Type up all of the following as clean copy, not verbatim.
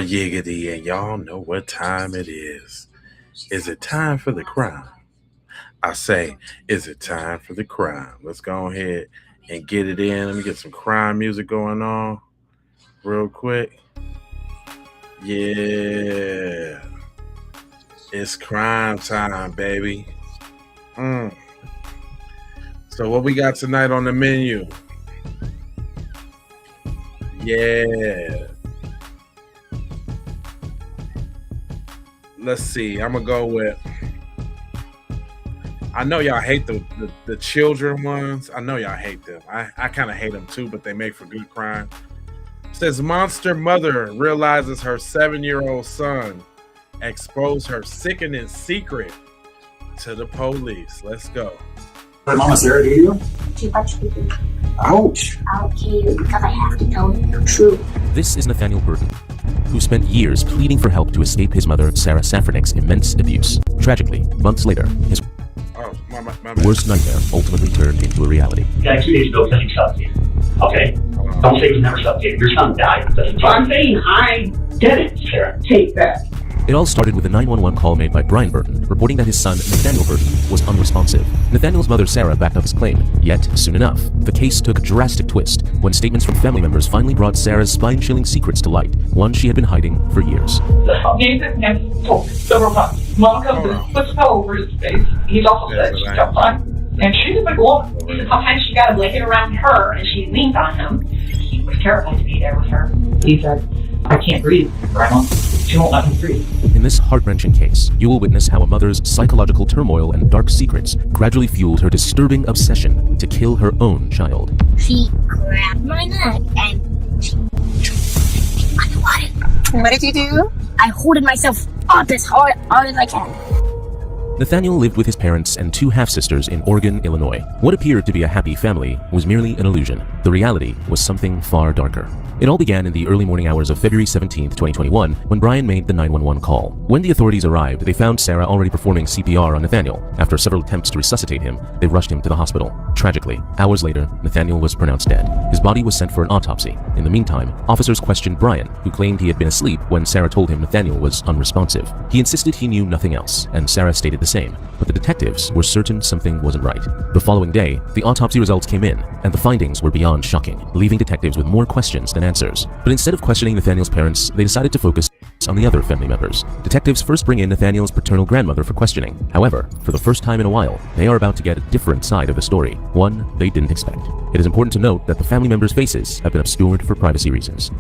yiggity, and y'all know what time it is. Is it time for the crime? I say, is it time for the crime? Let's go ahead and get it in. Let me get some crime music going on real quick. Yeah, it's crime time, baby. Mm. So, what we got tonight on the menu? Yeah, let's see. I'm gonna go with. I know y'all hate the children ones. I know y'all hate them. I kind of hate them too, but they make for good crime. Says monster mother realizes her 7-year-old son exposed her sickening secret to the police. Let's go. But Mama Sarah, do you? Too much people. Ouch. I'll kill you because I have to tell the truth. This is Nathaniel Burton, who spent years pleading for help to escape his mother, Sarah Safranik's immense abuse. Tragically, months later, his My worst nightmare ultimately turned into a reality. Guy 2 days ago said he suffocated. Okay? Don't say he never suffocated. Your son died because of I'm saying I didn't, Sarah. take that. It all started with a 911 call made by Brian Burton, reporting that his son, Nathaniel Burton, was unresponsive. Nathaniel's mother, Sarah, backed up his claim. Yet, soon enough, the case took a drastic twist when statements from family members finally brought Sarah's spine-chilling secrets to light, one she had been hiding for years. Nathan has told me several times. Mom comes and puts a pillow over his face. He's also said she's got fine. And she's a big woman. Sometimes she got a blanket around her and she leaned on him. He was terrified to be there with her. He said, I can't breathe, Grandma. She won't let me breathe. In this heart-wrenching case, you will witness how a mother's psychological turmoil and dark secrets gradually fueled her disturbing obsession to kill her own child. She grabbed my neck and she underwater. What did you do? I holded myself up as hard as I can. Nathaniel lived with his parents and 2 half-sisters in Oregon, Illinois. What appeared to be a happy family was merely an illusion. The reality was something far darker. It all began in the early morning hours of February 17, 2021, when Brian made the 911 call. When the authorities arrived, they found Sarah already performing CPR on Nathaniel. After several attempts to resuscitate him, they rushed him to the hospital. Tragically, hours later, Nathaniel was pronounced dead. His body was sent for an autopsy. In the meantime, officers questioned Brian, who claimed he had been asleep when Sarah told him Nathaniel was unresponsive. He insisted he knew nothing else, and Sarah stated the same, but the detectives were certain something wasn't right. The following day, the autopsy results came in, and the findings were beyond shocking, leaving detectives with more questions than answers. But instead of questioning Nathaniel's parents, they decided to focus on the other family members. Detectives first bring in Nathaniel's paternal grandmother for questioning. However, for the first time in a while, they are about to get a different side of the story, one they didn't expect. It is important to note that the family members' faces have been obscured for privacy reasons.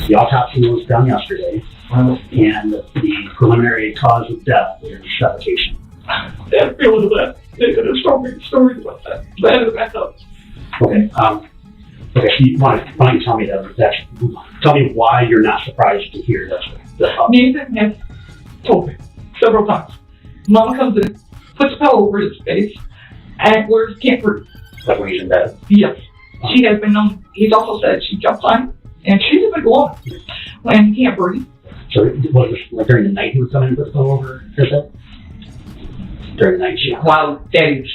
The autopsy was done yesterday, and the preliminary cause of death is suffocation. That feeling that they could have stories about that. That is back up. Okay. Okay. So why don't you tell me that? Tell me why you're not surprised to hear that. Nathan has told me several times. Mama comes in, puts a pillow over his face, and where he can't breathe. Like when he's in bed. Yes. She has been known. He's also said she jumps on him, and she's a big woman. When he can't breathe. So was it like during the night he was coming and put the pillow over his head? During the night, yeah. While Daddy's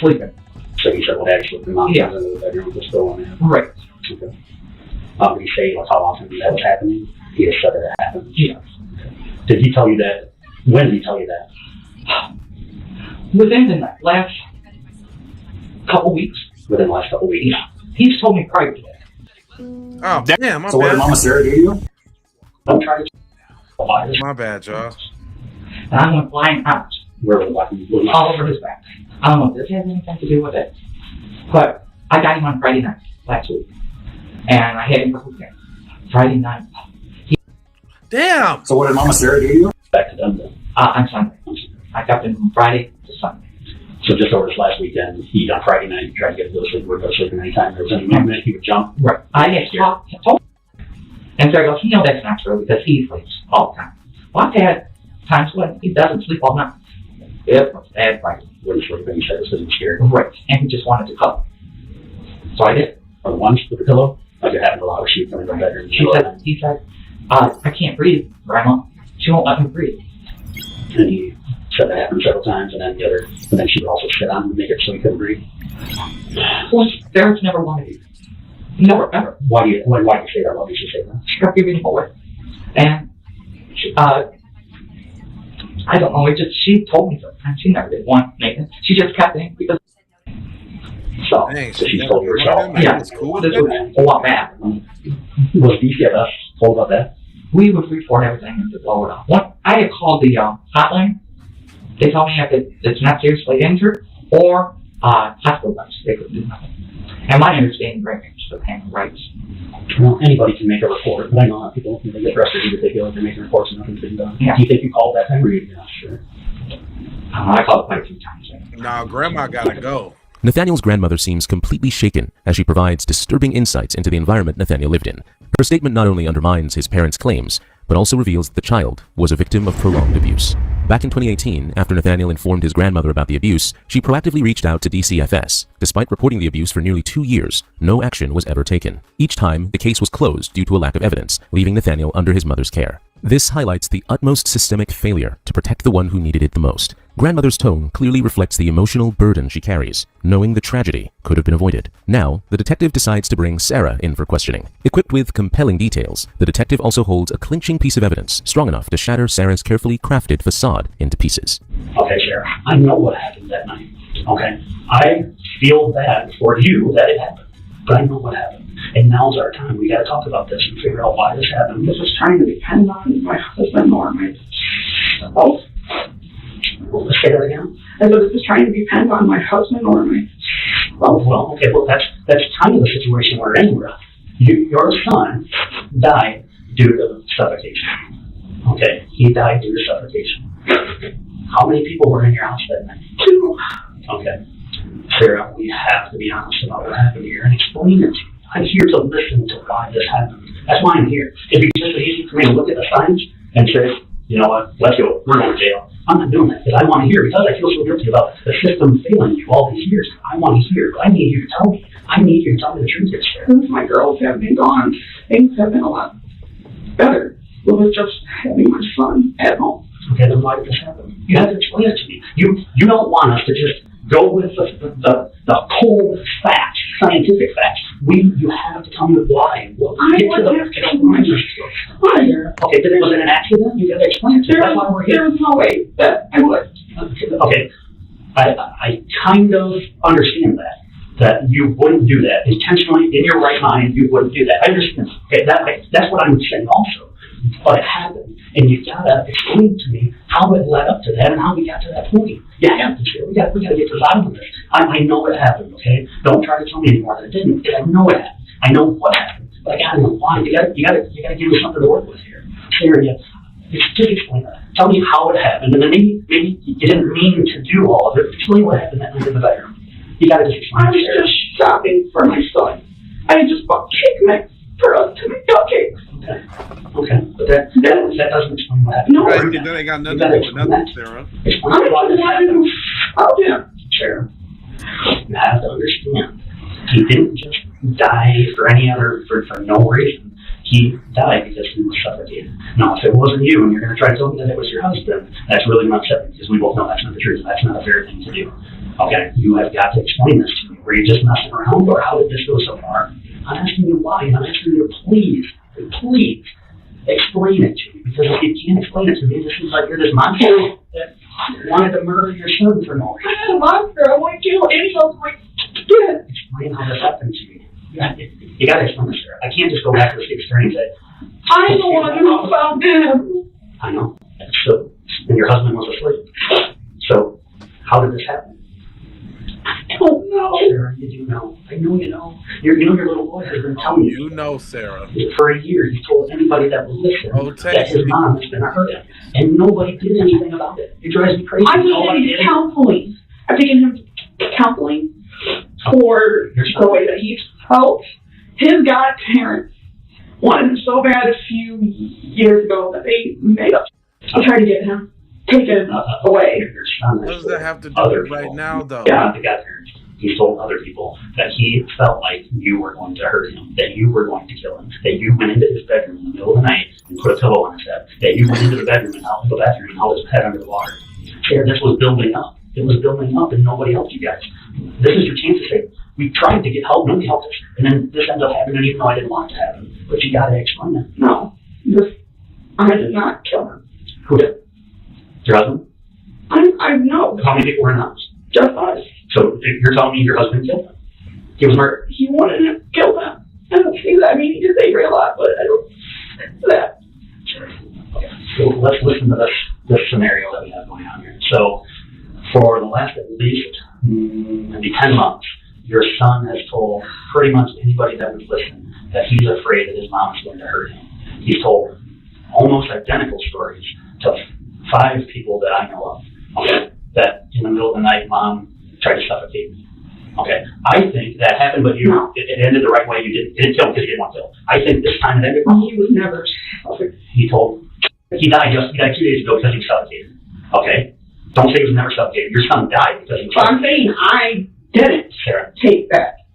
sleeping. So he said, well, Daddy's sleeping. Mom Yeah. comes into the bedroom with the pillow on him. Right. Okay. Did he say like how often that was happening? He just said that it happened. Yes. Did he tell you that? When did he tell you that? Within the last couple weeks. Within the last couple of weeks. Yeah. He's told me privately. Oh, damn, my So what did bad. Mama Sarah do you? I'm trying to. My bad, y'all. And I went flying out Where was the weapon? all over his back. I don't know if this has anything to do with it, but I got him on Friday night last week, and I had him for weekend. Friday night. Damn. So what did Mama Sarah do you? Back to them then. On Sunday. I got him from Friday to Sunday. So just over this last weekend, he on Friday night he tried to get to go to sleep. Would go to sleep anytime there was any movement, he would jump. Right. I had told him. And so I goes, that's not true because he sleeps all the time. Well, I've had times when he doesn't sleep all night. It was bad Friday. Wouldn't sleep, and he said he was scared. Right. And he just wanted to cuddle. So I did. Or the ones with the pillow, like it happened a lot where she would come in the bedroom. He said, I can't breathe, Grandma. She won't let me breathe. And he said that happened several times, and then she would also sit on him to make it so he couldn't breathe. Well, Sarah's never wanted you. Never, ever. Why do you say that? Why did you say that? She kept giving him away. And I don't know, she told me sometimes she never did want Nathan. She just kept angry because so Dang, she she told never herself, wanted him. yeah, That's cool. this was a lot back. Was DCFS told about that? We would report everything and just blow it off. I had called the hotline. They told me if it's not seriously injured or hospital rights, they could do nothing. And my understanding brings the paying rights. Well, anybody can make a report, but I know how people, when they get frustrated, that they feel like they're making reports and nothing's been done. Yeah. Do you think you called that time, or you're not sure? I called it quite a few times. Nah, grandma gotta go. Nathaniel's grandmother seems completely shaken as she provides disturbing insights into the environment Nathaniel lived in. Her statement not only undermines his parents' claims, but also reveals that the child was a victim of prolonged abuse. Back in 2018, after Nathaniel informed his grandmother about the abuse, she proactively reached out to DCFS. Despite reporting the abuse for nearly 2 years, no action was ever taken. Each time, the case was closed due to a lack of evidence, leaving Nathaniel under his mother's care. This highlights the utmost systemic failure to protect the one who needed it the most. Grandmother's tone clearly reflects the emotional burden she carries, knowing the tragedy could have been avoided. Now, the detective decides to bring Sarah in for questioning. Equipped with compelling details, the detective also holds a clinching piece of evidence strong enough to shatter Sarah's carefully crafted facade into pieces. Okay, Sarah, I know what happened that night. Okay, I feel bad for you that it happened, but I know what happened. And now's our time. We got to talk about this and figure out why this happened. This was trying to depend on my husband or my spouse. Well, let's say that again. I said this was trying to depend on my husband or my spouse. Well, okay. Well, that's kind of the situation we're in. Your son died due to suffocation. Okay, he died due to suffocation. How many people were in your house that night? 2. Okay, Sarah, we have to be honest about what happened here and explain it to you. I'm here to listen to why this happened. That's why I'm here. It'd be just as easy for me to look at the signs and say, you know what, let's go, we're going to jail. I'm not doing that because I want to hear, because I feel so guilty about the system failing you all these years. I want to hear, but I need you to tell me. I need you to tell me the truth here, Sarah. Since my girls have been gone, things have been a lot better. It was just having my son at home. Okay, then why did this happen? You have to explain it to me. You don't want us to just go with the cold facts, scientific facts. You have to tell me why. Well, I wouldn't have to tell you. Why? Okay, but it was an accident? You got to explain it to me. That's why we're here. There was no way that I would. Okay, I kind of understand that you wouldn't do that. Intentionally, in your right mind, you wouldn't do that. I understand. Okay, that's what I'm saying also. But it happened, and you gotta explain to me how it led up to that and how we got to that point. You have to share. We gotta get to the bottom of this. I know it happened, okay? Don't try to tell me anymore that it didn't, because I know it happened. I know what happened, but I gotta know why. You gotta give me something to work with here. Sarah, just explain that. Tell me how it happened, and then maybe you didn't mean to do all of it. Explain what happened that night in the bedroom. You gotta just explain. I was just shopping for my son. I had just bought cake mix for us to make cupcakes. Okay, but that doesn't explain what happened. No, Right, that ain't got nothing to do with nothing, Sarah. Explain why this happened. Oh, yeah. Sarah, you have to understand, he didn't just die for no reason. He died because he was suffocated. Now, if it wasn't you and you're going to try to tell me that it was your husband, that's really upsetting because we both know that's not the truth. That's not a fair thing to do. Okay, you have got to explain this to me. Were you just messing around, or how did this go so far? I'm asking you why, and I'm asking you to please explain it to me, because if you can't explain it to me, this is like you're this monster that wanted to murder your son for no reason. I had a monster. I want to kill any of my kids. Explain how this happened to me. You got to explain this, Sarah. I can't just go back to the state's attorney and say, I'm the one who found him. I know. So, and your husband was asleep. So, how did this happen? I don't know. Sarah, you do know. I know you know. Your little boy has been telling you. You know, Sarah. For a year, you told anybody that will listen that his take mom has been hurting, and nobody did anything about it. It drives me crazy. I've taken Nobody him did to counseling. I've taken him to counseling for the way that he felt. His godparents wanted him so bad a few years ago that they made up to try to get him taken away. Your son What has does that have to do other with right people. now, though? Yeah. The godparents. He told other people that he felt like you were going to hurt him, that you were going to kill him, that you went into his bedroom in the middle of the night and put a pillow on his head, that you went into the bedroom and held the bathroom and held his head under the water. And this was building up. It was building up, and nobody helped you guys. This is your chance to say, we tried to get help, nobody helped us. And then this ends up happening, even though I didn't want it to happen. But you got to explain it. No, this I did not kill him. Who did? Your husband? I know. How many people were in the house? Just us. So you're telling me your husband killed him? He was murdered? He wanted to kill them. I don't see that. I mean, he did say a lot, but I don't see that. So let's listen to this scenario that we have going on here. So for the last at least maybe 10 months, your son has told pretty much anybody that would listen that he's afraid that his mom is going to hurt him. He's told almost identical stories to 5 people that I know of. Okay, that in the middle of the night, mom tried to suffocate me. Okay, I think that happened, but it ended the right way. You didn't kill him because you didn't want to kill him. I think this time it ended wrong. He was never. He died 2 days ago because he was suffocated. Okay, don't say he was never suffocated. Your son died because he was But I'm suffocated. saying I didn't Sarah, take that.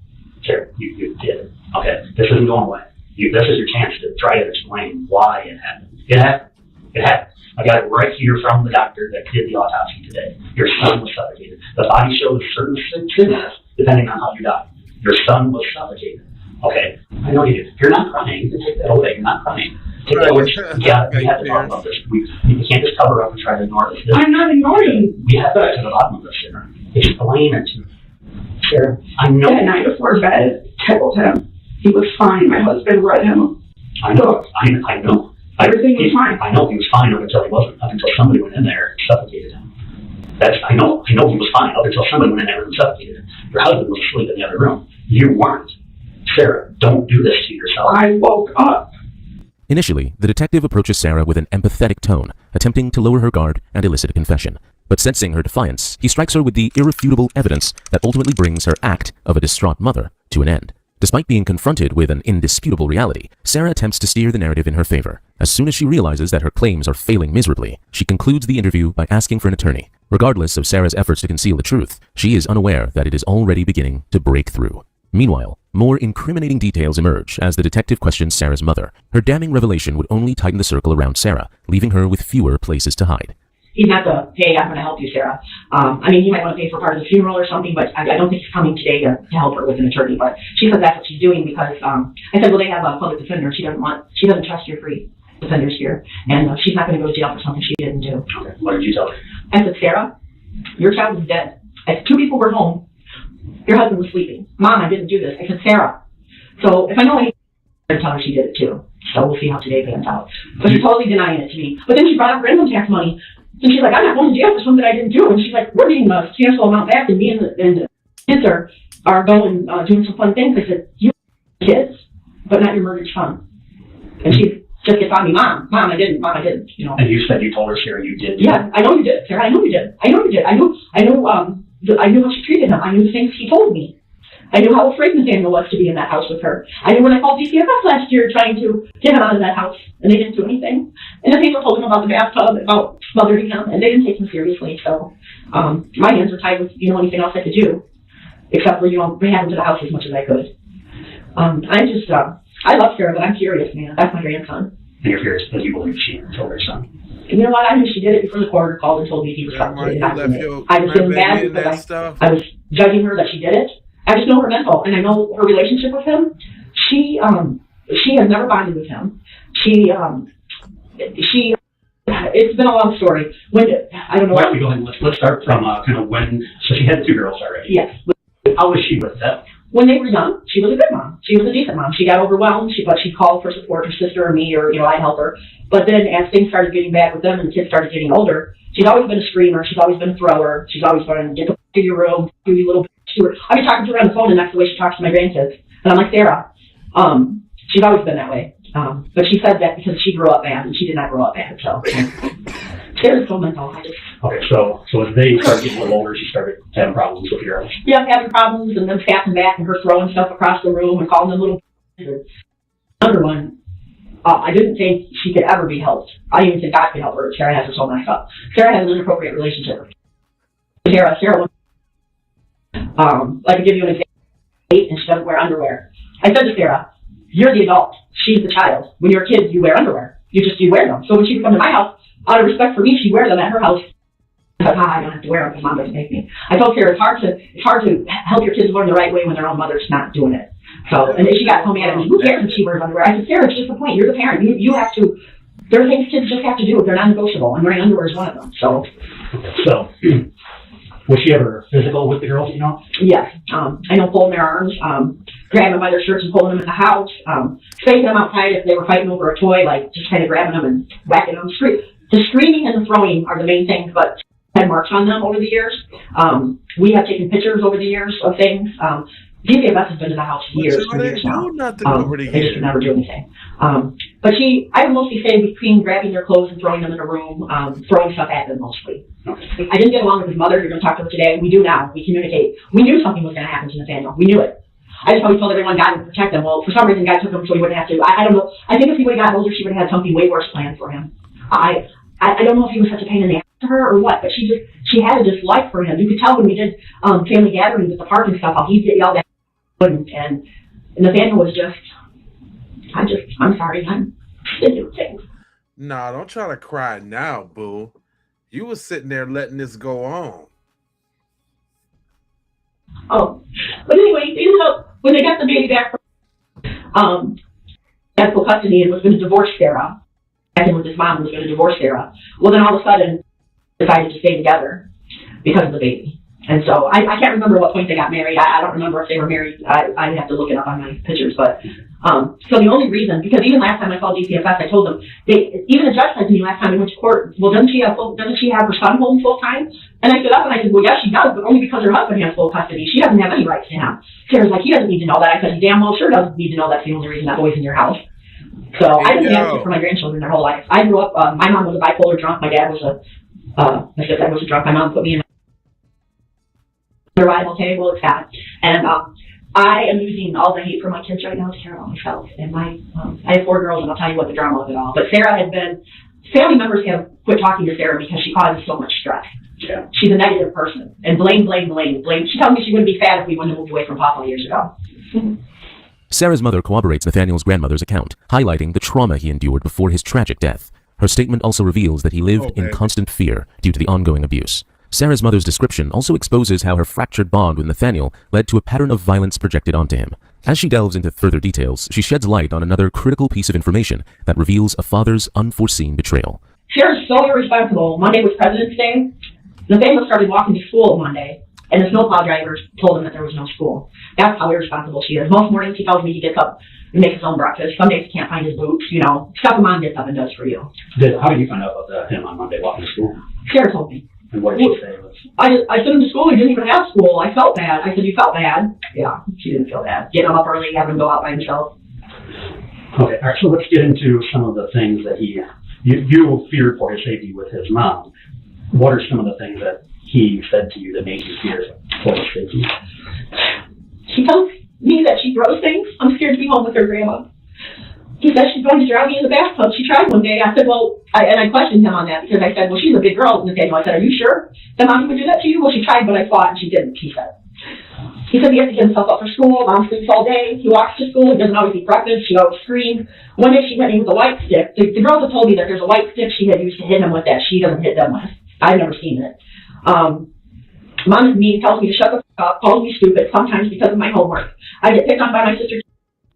Sarah, you did. Okay, this isn't going away. This is your chance to try to explain why it happened. It happened. It happened. I got it right here from the doctor that did the autopsy today. Your son was suffocated. The body shows certain signals depending on how you died. Your son was suffocated. Okay, I know you did. You're not crying. You can take that away. You're not crying. Take that away. We have to talk about this. You can't just cover up and try to ignore this. I'm not ignoring. We have to get to the bottom of this, Sarah. Explain it to me. Sarah, I know. That night before bed, tickled him. He was fine. My husband read him. I know. I know. Everything was fine. I know he was fine up until he wasn't. Up until somebody went in there and suffocated him. I know he was fine up until somebody went in there and suffocated him. Your husband was asleep in the other room. You weren't. Sarah, don't do this to yourself. I woke up. Initially, the detective approaches Sarah with an empathetic tone, attempting to lower her guard and elicit a confession. But sensing her defiance, he strikes her with the irrefutable evidence that ultimately brings her act of a distraught mother to an end. Despite being confronted with an indisputable reality, Sarah attempts to steer the narrative in her favor. As soon as she realizes that her claims are failing miserably, she concludes the interview by asking for an attorney. Regardless of Sarah's efforts to conceal the truth, she is unaware that it is already beginning to break through. Meanwhile, more incriminating details emerge as the detective questions Sarah's mother. Her damning revelation would only tighten the circle around Sarah, leaving her with fewer places to hide. He's not the, hey, I'm going to help you, Sarah. I mean, he might want to pay for part of the funeral or something, but I don't think he's coming today to help her with an attorney. But she says that's what she's doing because I said, well, they have a public defender. She doesn't trust your free defenders here, and she's not going to go to jail for something she didn't do. Okay. What did you tell her? I said, Sarah, your child is dead. As 2 people were home, your husband was sleeping. Mom, I didn't do this. I said, Sarah. So if I know anything, I'm going to tell her she did it too. So we'll see how today pans out. But she's totally denying it to me. But then she brought up random tax money. And she's like, I'm not going to jail for something I didn't do. And she's like, we're getting a substantial amount back, and me and the kids are going, doing some fun things. I said, you kids, but not your mortgage fund. And she just gets on me, Mom, I didn't, you know. And you said you told her, Sarah, you did. Yeah, I know you did, Sarah. I know you did. I knew how she treated him. I knew the things he told me. I knew how afraid Nathaniel was to be in that house with her. I knew when I called DCFS last year trying to get him out of that house, and they didn't do anything. And then people told him about the bathtub, about smothering him, and they didn't take him seriously. So my hands were tied with, anything else I could do, except for, bring him to the house as much as I could. I love Sarah, but I'm furious, man. That's my grandson. And you're furious because you believe she killed her son. And you know what? I knew she did it before the coroner called and told me he was suffocated. I was feeling bad because I was judging her that she did it. I just know her mental, and I know her relationship with him. She has never bonded with him. It's been a long story. I don't know. Why don't we go ahead and let's start from kind of when. So she had 2 girls already. Yes. How was she with them? When they were young, she was a good mom. She was a decent mom. She got overwhelmed, but she called for support, her sister or me, or I'd help her. But then as things started getting bad with them and the kids started getting older, she's always been a screamer. She's always been a thrower. She's always been get to your room, do you little. I'd be talking to her on the phone, and that's the way she talks to my grandkids. And I'm like, Sarah, she's always been that way. But she said that because she grew up bad, and she did not grow up bad. So Sarah's so mental. Okay, so as they started getting a little older, she started having problems with your girls. Yeah, having problems, and them snapping back, and her throwing stuff across the room and calling them little. Another one, I didn't think she could ever be helped. I didn't even think God could help her. Sarah has her so messed up. Sarah has an inappropriate relationship with Sarah. I could give you an example, and she doesn't wear underwear. I said to Sarah, you're the adult, she's the child. When you're a kid, you wear underwear. You wear them. So when she would come to my house, out of respect for me, she'd wear them at her house. I thought, I don't have to wear them because Mom doesn't make me. I told Sarah, it's hard to help your kids learn the right way when their own mother's not doing it. So, and then she got so mad at me, who cares if she wears underwear? I said, Sarah, it's just the point. You're the parent. You have to there are things kids just have to do. They're non-negotiable, and wearing underwear is one of them. So, So, was she ever physical with the girls, you know? yes, I know pulling their arms, grabbing them by their shirts and pulling them in the house, spanking them outside if they were fighting over a toy, like just kind of grabbing them and whacking them. The screaming and the throwing are the main things, but had marks on them over the years. We have taken pictures over the years of things. DCFS has been in the house for years, But years now. nothing over the They just years. could never do anything. But I would mostly say between grabbing their clothes and throwing them in a room, throwing stuff at them mostly. I didn't get along with his mother. You're going to talk to her today. We do now. We communicate. We knew something was going to happen to Nathaniel. We knew it. I just always told everyone God would protect them. Well, for some reason, God took him so he wouldn't have to. I don't know. I think if he would have gotten older, she would have had something way worse planned for him. I don't know if he was such a pain in the ass to her or what, but she had a dislike for him. You could tell when we did family gatherings at the park and stuff how he'd get yelled at. And Nathaniel was I'm sorry, I'm into things. Nah, don't try to cry now, boo. You was sitting there letting this go on. Oh, but anyway, they ended up, when they got the baby back from had full custody and was going to divorce Sarah, acting with his mom and was going to divorce Sarah, well then all of a sudden decided to stay together because of the baby. And so I can't remember what point they got married. I don't remember if they were married. I'd have to look it up on my pictures. But so the only reason, because even last time I called DCFS, I told them, even the judge said to me last time we went to court, well, doesn't she have her son home full time? And I stood up and I said, well, yes, she does, but only because her husband has full custody. She doesn't have any rights to him. Sarah's like, he doesn't need to know that. I said, he damn well sure doesn't need to know that's the only reason that boy's in your house. So I've been asking for my grandchildren their whole life. I grew up, my mom was a bipolar drunk. My dad was a drunk. My mom put me in survival table, it's sad. And I am using all the hate for my kids right now to care about myself. And I have 4 girls, and I'll tell you what the drama of it all. But Sarah family members have quit talking to Sarah because she causes so much stress. Yeah. She's a negative person. And blame. She told me she wouldn't be fat if we wouldn't have moved away from Papa years ago. Sarah's mother corroborates Nathaniel's grandmother's account, highlighting the trauma he endured before his tragic death. Her statement also reveals that he lived in constant fear due to the ongoing abuse. Sarah's mother's description also exposes how her fractured bond with Nathaniel led to a pattern of violence projected onto him. As she delves into further details, she sheds light on another critical piece of information that reveals a father's unforeseen betrayal. Sarah's so irresponsible. Monday was President's Day. Nathaniel started walking to school Monday, and the snowplow drivers told him that there was no school. That's how irresponsible she is. Most mornings he tells me he gets up and makes his own breakfast. Some days he can't find his boots, stuff a mom gets up and does for you. How did you find out about him on Monday walking to school? Sarah told me. And what did she say? I sent him to school. He didn't even have school. I felt bad. I said, you felt bad? Yeah, she didn't feel bad. Getting him up early, having him go out by himself. Okay, all right, so let's get into some of the things that you feared for his safety with his mom. What are some of the things that he said to you that made you fear for his safety? She tells me that she throws things. I'm scared to be home with her grandma. He said she's going to drown me in the bathtub. She tried one day. I said, and I questioned him on that because I said, well, she's a big girl, Nathaniel. I said, are you sure that Mommy would do that to you? Well, she tried, but I fought and she didn't, he said. He said he has to get himself up for school. Mom sleeps all day. He walks to school. He doesn't always eat breakfast. She always screams. One day she hit me with a white stick. The girls have told me that there's a white stick she had used to hit him with that she doesn't hit them with. I've never seen it. Mom is mean, tells me to shut the fuck up, calls me stupid, sometimes because of my homework. I get picked on by my sister.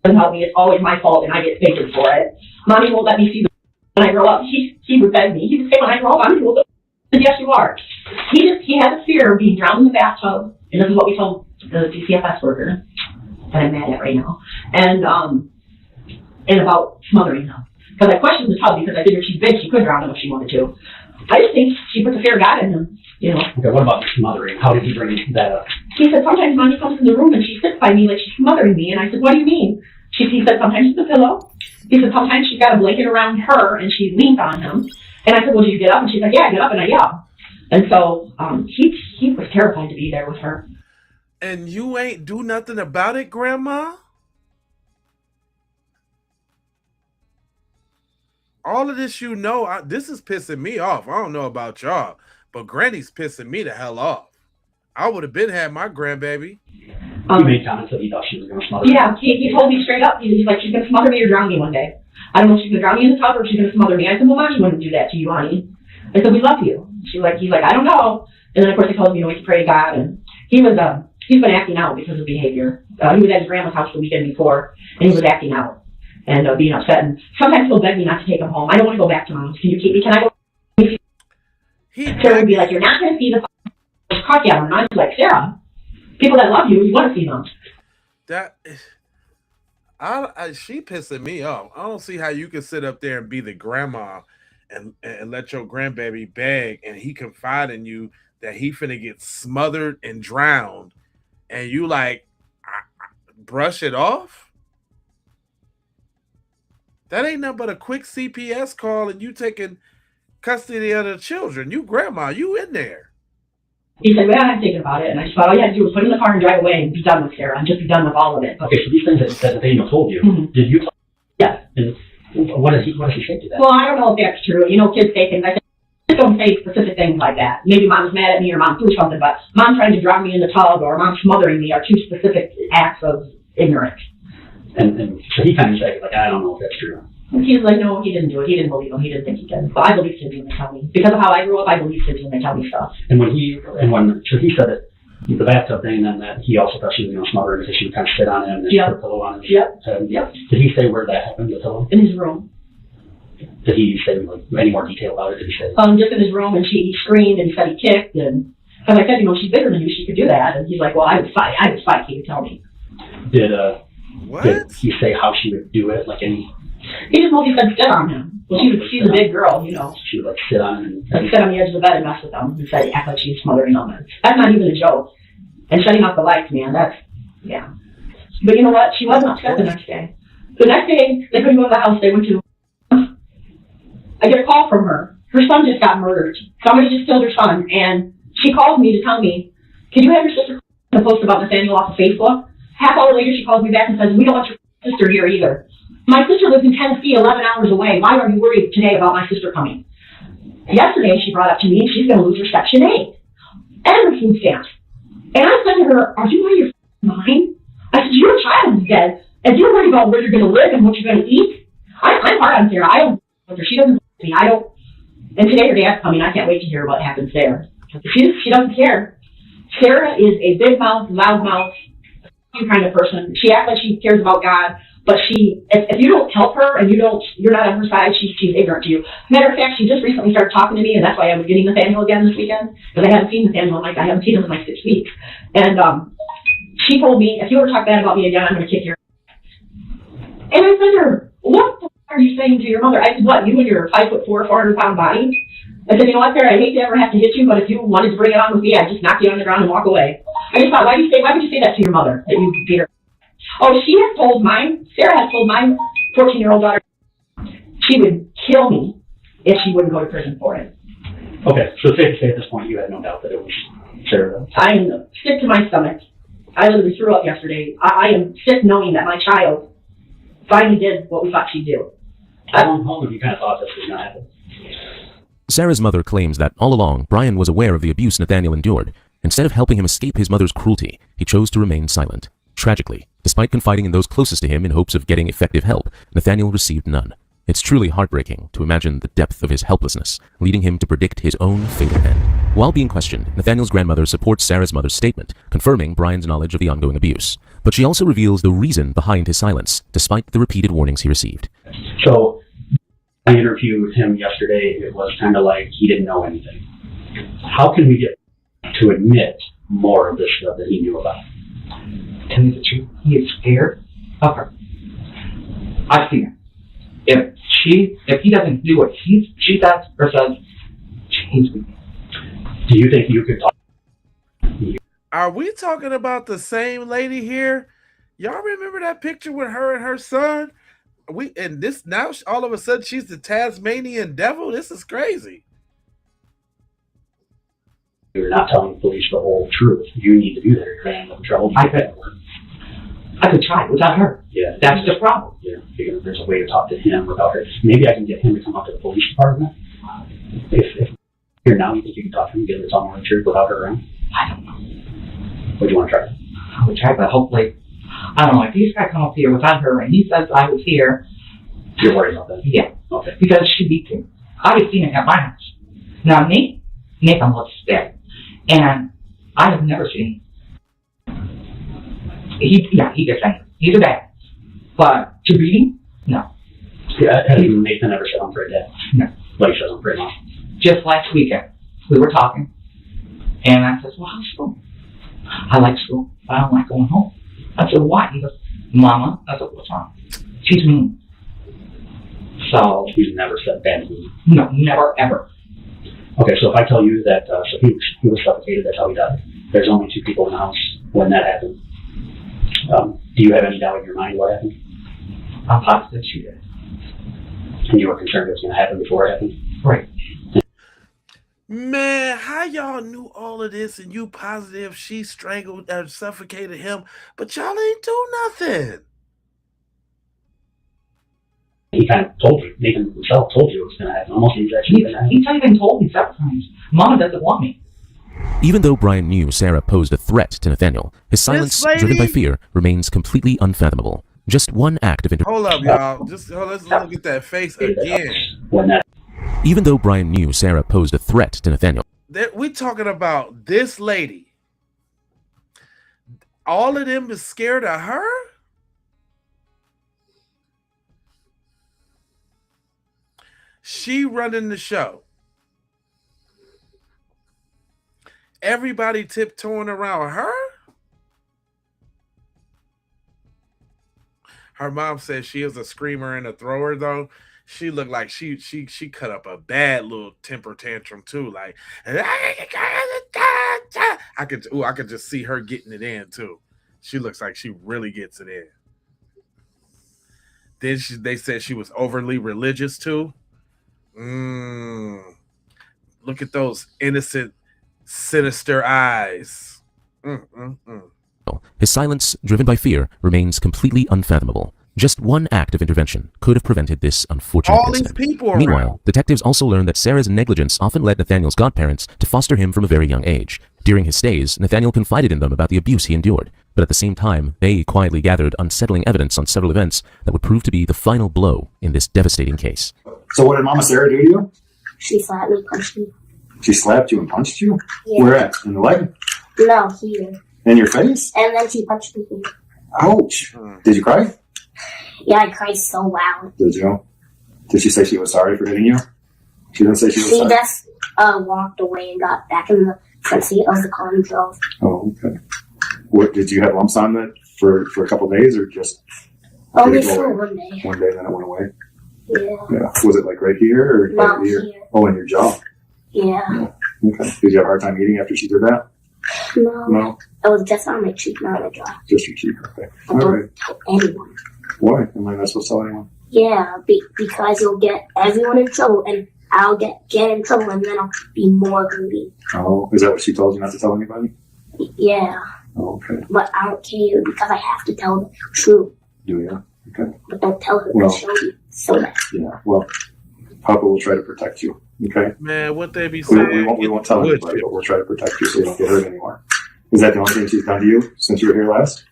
Doesn't help me. It's always my fault, and I get spanked for it. Mommy won't let me see the when I grow up. He would beg me. He would say, when I grow up, I'm going to look. Yes, you are. He has a fear of being drowned in the bathtub, and this is what we told the DCFS worker that I'm mad at right now, and about smothering him. Because I questioned the tub because I figured she's big, she could drown him if she wanted to. I just think she put the fear of God in him, Okay, what about the smothering? How did you bring that up? He said, sometimes Mommy comes in the room and she sits by me like she's smothering me. And I said, what do you mean? He said, sometimes it's a pillow. He said, sometimes she's got a blanket around her and she leans on him. And I said, well, do you get up? And she's like, yeah, I get up and I yell. And so he was terrified to be there with her. And you ain't do nothing about it, Grandma? All of this, this is pissing me off. I don't know about y'all, but Granny's pissing me the hell off. I would have had my grandbaby. He made comments that he thought she was going to smother him. Yeah, he told me straight up. He's like, she's going to smother me or drown me one day. I don't know if she's going to drown me in the tub or if she's going to smother me. I said, well, Mommy wouldn't do that to you, honey. I said, we love you. He's like, I don't know. And then, of course, he told me, to pray to God. And he's been acting out because of behavior. He was at his grandma's house the weekend before, and he was acting out. and being upset. And sometimes he'll beg me not to take him home. I don't want to go back to Mom's. Can you keep me? Can I go? Sarah would be like, you're not going to see the cocky out. And I'm like, Sarah, people that love you want to see them. She pissing me off. I don't see how you can sit up there and be the grandma and let your grandbaby beg, and he confide in you that he finna get smothered and drowned, and you like brush it off. That ain't nothing but a quick CPS call, and you taking custody of the children. You grandma, you in there. He said, well, I'm thinking about it. And I said, all you had to do was put in the car and drive away and be done with Sarah and just be done with all of it. Okay, so these things that Nathaniel told you, did you? Yes. And what does he say to that? Well, I don't know if that's true. You know, kids say things. I said, just don't say specific things like that. Maybe Mom's mad at me or Mom threw something, but Mom trying to drown me in the tub or Mom smothering me are two specific acts of ignorance. And so he kind of said, like, I don't know if that's true. He was like, no, he didn't do it. He didn't believe him. He didn't think he did. But I believe kids when they tell me. Because of how I grew up, I believe kids when they tell me stuff. So he said that the bathtub thing, and then that he also thought she was going to smother him because she would kind of sit on him and put a pillow on his head. Yep. Did he say where that happened, the pillow? In his room. Did he say any more detail about it? Did he say? Just in his room, and he screamed and he said he kicked, and because I said, you know, she's bigger than you, she could do that, and he's like, well, I would fight. He would tell me. Did what? He say how she would do it? Like any? He just mostly said sit on him. Well, she's a big girl, you know. She would like sit on him and sit on the edge of the bed and mess with them and say act like she's smothering them. That's not even a joke. And shutting off the lights, man, that's But you know what? She wasn't upset the next day. The next day, they couldn't go to the house. They went to. I get a call from her. Her son just got murdered. Somebody just killed her son, and she called me to tell me, "Can you have your sister post about Nathaniel off of Facebook?" Half hour later, she calls me back and says, "We don't want your sister here either. My sister lives in Tennessee, 11 hours away. Why are you worried today about my sister coming?" Yesterday, she brought up to me she's going to lose her Section 8 and her food stamps. And I said to her, "Are you out of your mind?" I said, "Your child is dead, and you're worried about where you're going to live and what you're going to eat." I'm hard on Sarah. I don't with her. She doesn't me. I don't. And today her dad's coming. I can't wait to hear what happens there. She doesn't care. Sarah is a big mouth, loud mouth, kind of person. She acts like she cares about God, but if you don't help her and you're not on her side, she's ignorant to you. Matter of fact, she just recently started talking to me, and that's why I was getting Nathaniel again this weekend, because I haven't seen Nathaniel I haven't seen him in like 6 weeks. And she told me, if you ever talk bad about me again, I'm going to kick your ass. And I said to her, what the fuck are you saying to your mother? I said, what, you and your 5'4", 400-pound body? I said, you know what, Sarah, I hate to ever have to hit you, but if you wanted to bring it on with me, I'd just knock you on the ground and walk away. I just thought, why would you say that to your mother, that you beat her? Oh, Sarah has told my 14-year-old daughter she would kill me if she wouldn't go to prison for it. Okay, so it's safe to say at this point you had no doubt that it was Sarah. I am sick to my stomach. I literally threw up yesterday. I am sick knowing that my child finally did what we thought she'd do. How long have you kind of thought this was going to happen? Sarah's mother claims that all along, Brian was aware of the abuse Nathaniel endured. Instead of helping him escape his mother's cruelty, he chose to remain silent. Tragically, despite confiding in those closest to him in hopes of getting effective help, Nathaniel received none. It's truly heartbreaking to imagine the depth of his helplessness, leading him to predict his own fatal end. While being questioned, Nathaniel's grandmother supports Sarah's mother's statement, confirming Brian's knowledge of the ongoing abuse. But she also reveals the reason behind his silence, despite the repeated warnings he received. So, I interviewed him yesterday. It was kind of like he didn't know anything. How can we get to admit more of this stuff that he knew about? Tell me the truth. He is scared of her. I've seen her. If he doesn't do what she does or says, she's with me. Do you think you could talk? Are we talking about the same lady here? Y'all remember that picture with her and her son? Now all of a sudden she's the Tasmanian devil? This is crazy. You're not telling the police the whole truth. You need to do that. You're going to have trouble. I could try without her. Yeah. That's the problem. Yeah. Because there's a way to talk to him without her. Maybe I can get him to come up to the police department. If here now, you think you can talk to him and get him to tell more the truth without her around? I don't know. What do you want to try? I would try, but hopefully, I don't know. If he's got to come up here without her and he says I was here. You're worried about that? Yeah. Okay. Because she beat him. I have seen it at my house. Now, Nathan looks dead. And I have never seen he gets angry. He's a dad. But to beat him, No. Yeah, has Nathan ever said I'm pretty dad? No. Like he says I'm pretty mom. Just last weekend, we were talking, and I said, well, how's school? I like school, but I don't like going home. I said, why? He goes, Mama. I said, what's wrong? She's mean. So, He's never said bad things. no, never, ever. Okay, so if I tell you that so he was suffocated, that's how he died. There's only 2 people in the house when that happened. Do you have any doubt in your mind what happened? I'm positive she did. And you were concerned it was going to happen before it happened? Right. Man, how y'all knew all of this and you positive she strangled or suffocated him, but y'all ain't do nothing? He kind of told you. Nathan himself told you it was going to happen. Almost the exact same thing. He's even told me several times, Mama doesn't want me. Even though Brian knew Sarah posed a threat to Nathaniel, his silence, lady- driven by fear, remains completely unfathomable. Just one act of Hold up, y'all. Just let's look at that face again. When that Even though Brian knew Sarah posed a threat to Nathaniel, We talking about this lady. All of them is scared of her? She running the show. Everybody tiptoeing around her? Her mom says she is a screamer and a thrower, though. She looked like she cut up a bad little temper tantrum too. Like I could just see her getting it in too. She looks like she really gets it in. Then they said she was overly religious too. Look at those innocent, sinister eyes. his silence, driven by fear, remains completely unfathomable. Just one act of intervention could have prevented this unfortunate All these incident. people around. Meanwhile, detectives also learned that Sarah's negligence often led Nathaniel's godparents to foster him from a very young age. During his stays, Nathaniel confided in them about the abuse he endured, but at the same time, they quietly gathered unsettling evidence on several events that would prove to be the final blow in this devastating case. So what did Mama Sarah do to you? She slapped me, punched me. She slapped you and punched you? Yeah. Where at? In the leg? No, here. In your face? And then she punched me. Ouch. Did you cry? Yeah, I cried so loud. Did you? Did she say she was sorry for hitting you? She didn't say she was She sorry? just walked away and got back in the front seat of the car and drove. Oh, okay. What, did you have lumps on that for a couple of days or just Only did it go for away? 1 day. One day, then it went away? Yeah. Yeah. Was it like right here or Not right here? here. Oh, in your jaw. Yeah. Okay. Did you have a hard time eating after she did that? No. No? It was just on my cheek, not my jaw. Just your cheek. Okay. I All don't right. tell anyone. Why? Am I not supposed to tell anyone? Yeah, because you'll get everyone in trouble, and I'll get in trouble, and then I'll be more greedy. Oh, is that what she told you not to tell anybody? Yeah, Oh, okay. but I don't care because I have to tell the truth. Do you? Okay. But don't tell her Well- because she'll be so mad. Yeah. Well, Papa will try to protect you. Okay. Man, what they be We saying? won't tell anybody, but we'll try to protect you so you don't get hurt anymore. Is that the only thing she's done to you since you were here last?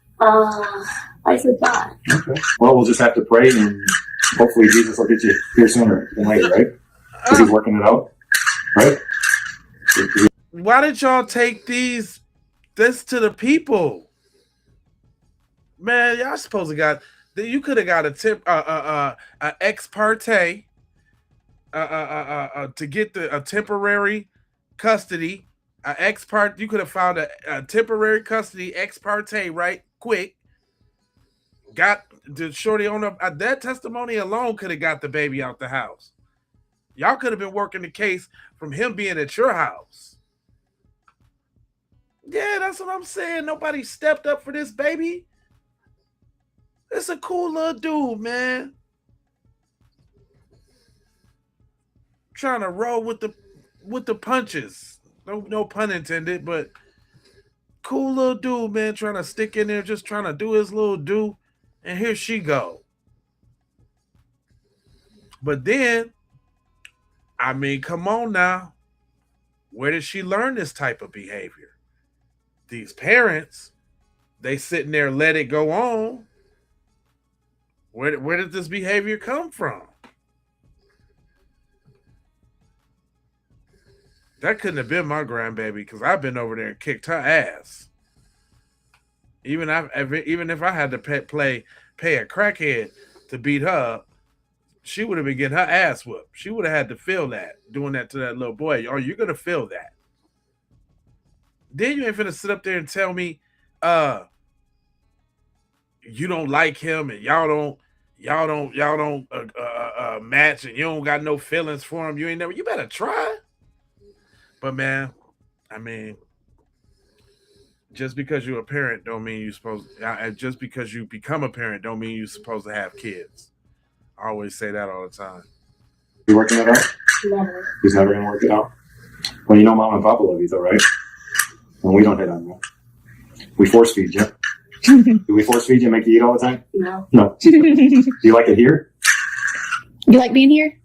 I forgot. Okay. Well, we'll just have to pray and hopefully Jesus will get you here sooner than later, right? Because he's working it out, right? Why did y'all take this to the people? Man, y'all supposed to got. You could have got a ex parte to get a temporary custody. You could have found a temporary custody ex parte right quick. Got the shorty on that testimony alone could have got the baby out the house. Y'all could have been working the case from him being at your house. Yeah, that's what I'm saying. Nobody stepped up for this baby. It's a cool little dude, man. Trying to roll with the punches. No pun intended, but cool little dude, man, trying to stick in there, just trying to do his little do. And here she go. But then, I mean, come on now. Where did she learn this type of behavior? These parents, they sitting there, let it go on. Where did this behavior come from? That couldn't have been my grandbaby because I've been over there and kicked her ass. Even if I had to pay a crackhead to beat her up, she would have been getting her ass whooped. She would have had to feel that, doing that to that little boy. Or you're gonna feel that. Then you ain't finna sit up there and tell me you don't like him and y'all don't match and you don't got no feelings for him. You better try. But man, I mean, just because you're a parent don't mean you're supposed just because you become a parent don't mean you're supposed to have kids. I always say that all the time. You working it out? Never. He's never gonna work it out. Well, you know mom and papa love you though, right? And we don't hit on you. We force feed you. Do we force feed you and make you eat all the time? No. No. Do you like it here? You like being here?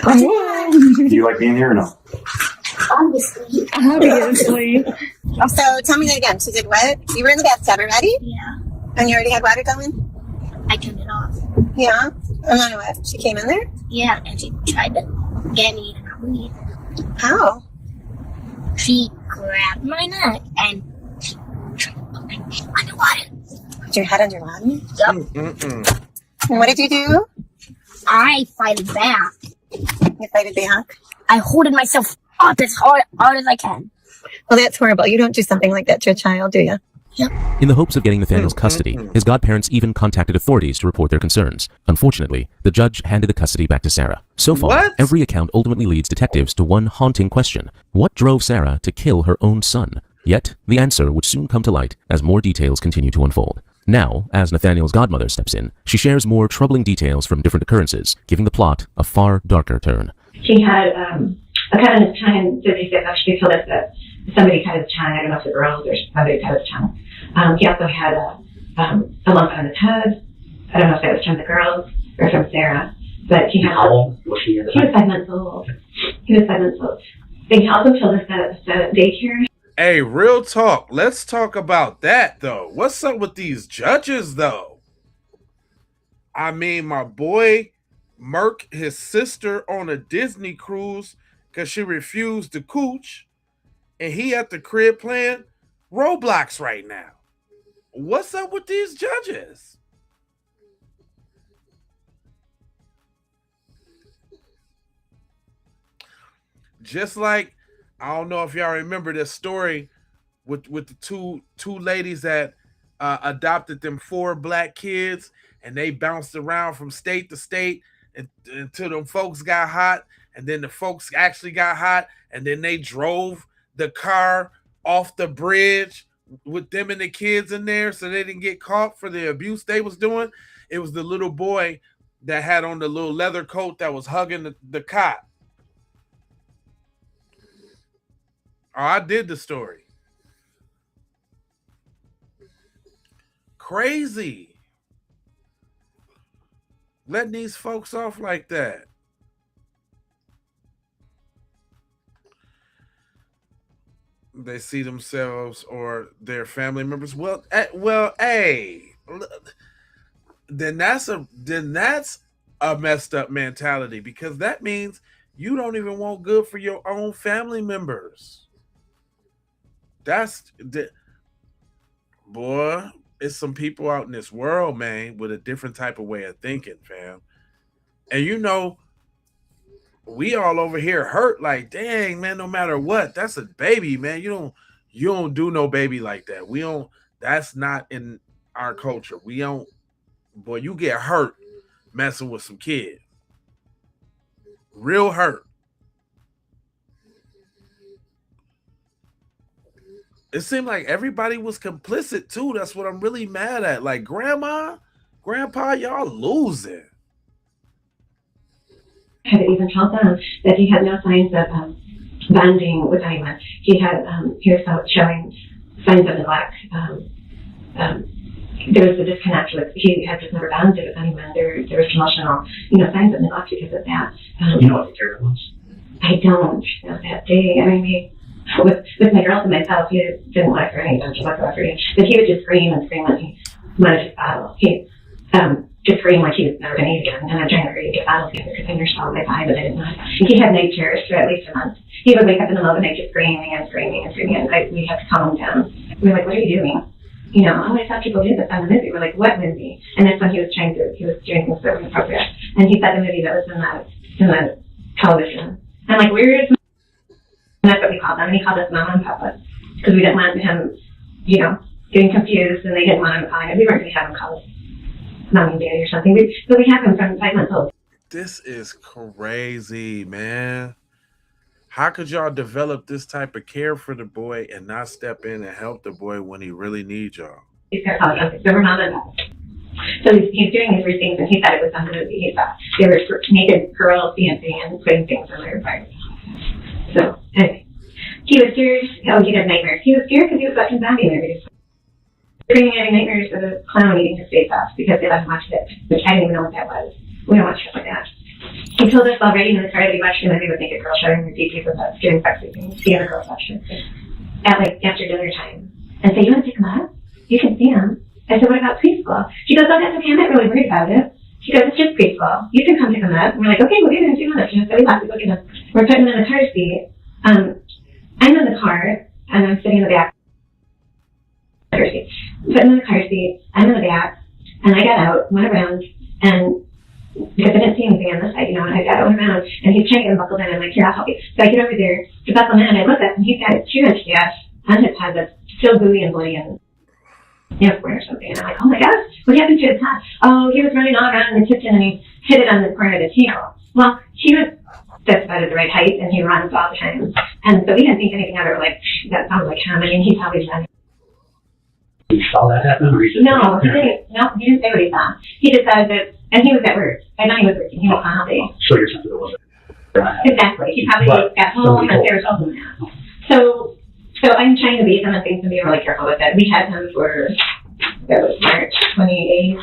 Do you like being here or no? Obviously. Obviously. So tell me again. She did what? You were in the bathtub already? Yeah. And you already had water going? I turned it off. Yeah. And then what? She came in there? Yeah, and she tried to get me to clean. How? She grabbed my neck and she tried to put my head underwater. Put your head underwater? Yup. And what did you do? I fight it back. You fight it back? I holded myself up as hard as I can. Well, that's horrible. You don't do something like that to a child, do you? In the hopes of getting Nathaniel's custody, his godparents even contacted authorities to report their concerns. Unfortunately, the judge handed the custody back to Sarah. So far, What? every account ultimately leads detectives to one haunting question. What drove Sarah to kill her own son? Yet, the answer would soon come to light as more details continue to unfold. Now, as Nathaniel's godmother steps in, she shares more troubling details from different occurrences, giving the plot a far darker turn. He had a cut on his tongue, and so they actually told us that somebody cut his tongue. I don't know if the girls or somebody cut his tongue. He also had a lump on his head. I don't know if that was from the girls or from Sarah, but he had. How old was he at the He was time? 5 months old. He was 5 months old. They also told us that the daycare. Hey, real talk. Let's talk about that though. What's up with these judges though? I mean, my boy murked his sister on a Disney cruise because she refused to cooch, and he at the crib playing Roblox right now. What's up with these judges? Just like, I don't know if y'all remember this story with the two ladies that adopted them 4 black kids, and they bounced around from state to state until them folks got hot, and then the folks actually got hot, and then they drove the car off the bridge with them and the kids in there so they didn't get caught for the abuse they was doing. It was the little boy that had on the little leather coat that was hugging the cot. Oh, I did the story. Crazy. Letting these folks off like that. They see themselves or their family members. Well, hey, then that's a messed up mentality, because that means you don't even want good for your own family members. Boy, it's some people out in this world, man, with a different type of way of thinking, fam. And you know, we all over here hurt like, dang, man, no matter what, that's a baby, man. You don't do no baby like that. We don't, that's not in our culture. We don't, boy, you get hurt messing with some kids. Real hurt. It seemed like everybody was complicit too. That's what I'm really mad at. Like, grandma, grandpa, y'all losing. Had even told them that he had no signs of bonding with anyone. He was showing signs of neglect. There was a disconnect with, he had just never bonded with anyone. There was emotional, signs of neglect because of that. You know what the terror was? I don't know that day. I mean, with my girls and myself, he didn't want to for any attention whatsoever. But he would just scream and scream when he wanted his bottle. He just scream like he was never going to eat again. And I'm trying to hurry to get bottles together because I nursed all my time, but I did not. He had night terrors for at least a month. He would wake up in the middle of the night just screaming and screaming and screaming. And we had to calm him down. We were like, what are you doing? you know, oh, I saw people do this on the movie. We're like, what movie? And that's when he was doing things that were inappropriate. And he said the movie that was in the television. I'm like, where is, and that's what we called them. And he called us Mama and Papa because we didn't want him, you know, getting confused, and they didn't want him calling it. We weren't going to have him call us Mommy and Daddy or something. So we have him from 5 months old. This is crazy, man. How could y'all develop this type of care for the boy and not step in and help the boy when he really needs y'all? He's got college. So we're Mama and Papa. So he's doing these weird things, and he thought it was on the movie. He thought they were naked girls dancing and putting things on their body. So anyway, he was scared. Oh, he had nightmares. He was scared because he was watching zombie movies. Dreaming having nightmares of a clown eating his face off because they let him watch it, which I didn't even know what that was. We don't watch shit like that. He told us already in the car that he watched a movie with naked girls showing their DPs with us, getting sexy things. He and the girls watched it at like after dinner time. And say, you want to pick him up? You can see him. I said, what about preschool? She goes, oh, that's okay. I'm not really worried about it. She goes, it's just preschool. You can come pick him up. And we're like, okay, we'll get him in 2 minutes. So we left to go get him. We're putting him in the car seat. I'm in the car, and I'm sitting in the back. Putting him in the car seat. I'm in the back, and I got out, went around, and because I didn't see anything on this side, you know, and I got went around, and he's trying to get him buckled in. I'm like, here, I'll help you. So I get over there to buckle him in, and I look up, and he's got a 2-inch gash on his head that's still gooey and bloody and or something. And I'm like, oh my gosh, what happened to his head? Oh, he was running all around in the kitchen, and he hit it on the corner of his heel. Well, he was just about at the right height, and he runs all the time. And so we didn't think anything of it. We're like, that sounds like him. I mean, he's always running. You saw that happen? Or you just No, he didn't say what he saw. He just said that, and he was at work. I know he was working. He was on all day. So you're saying it wasn't. Exactly. He probably was at home, and there was also that. So I'm trying to be some of the things and be really careful with it. We had him for, that was March 28th.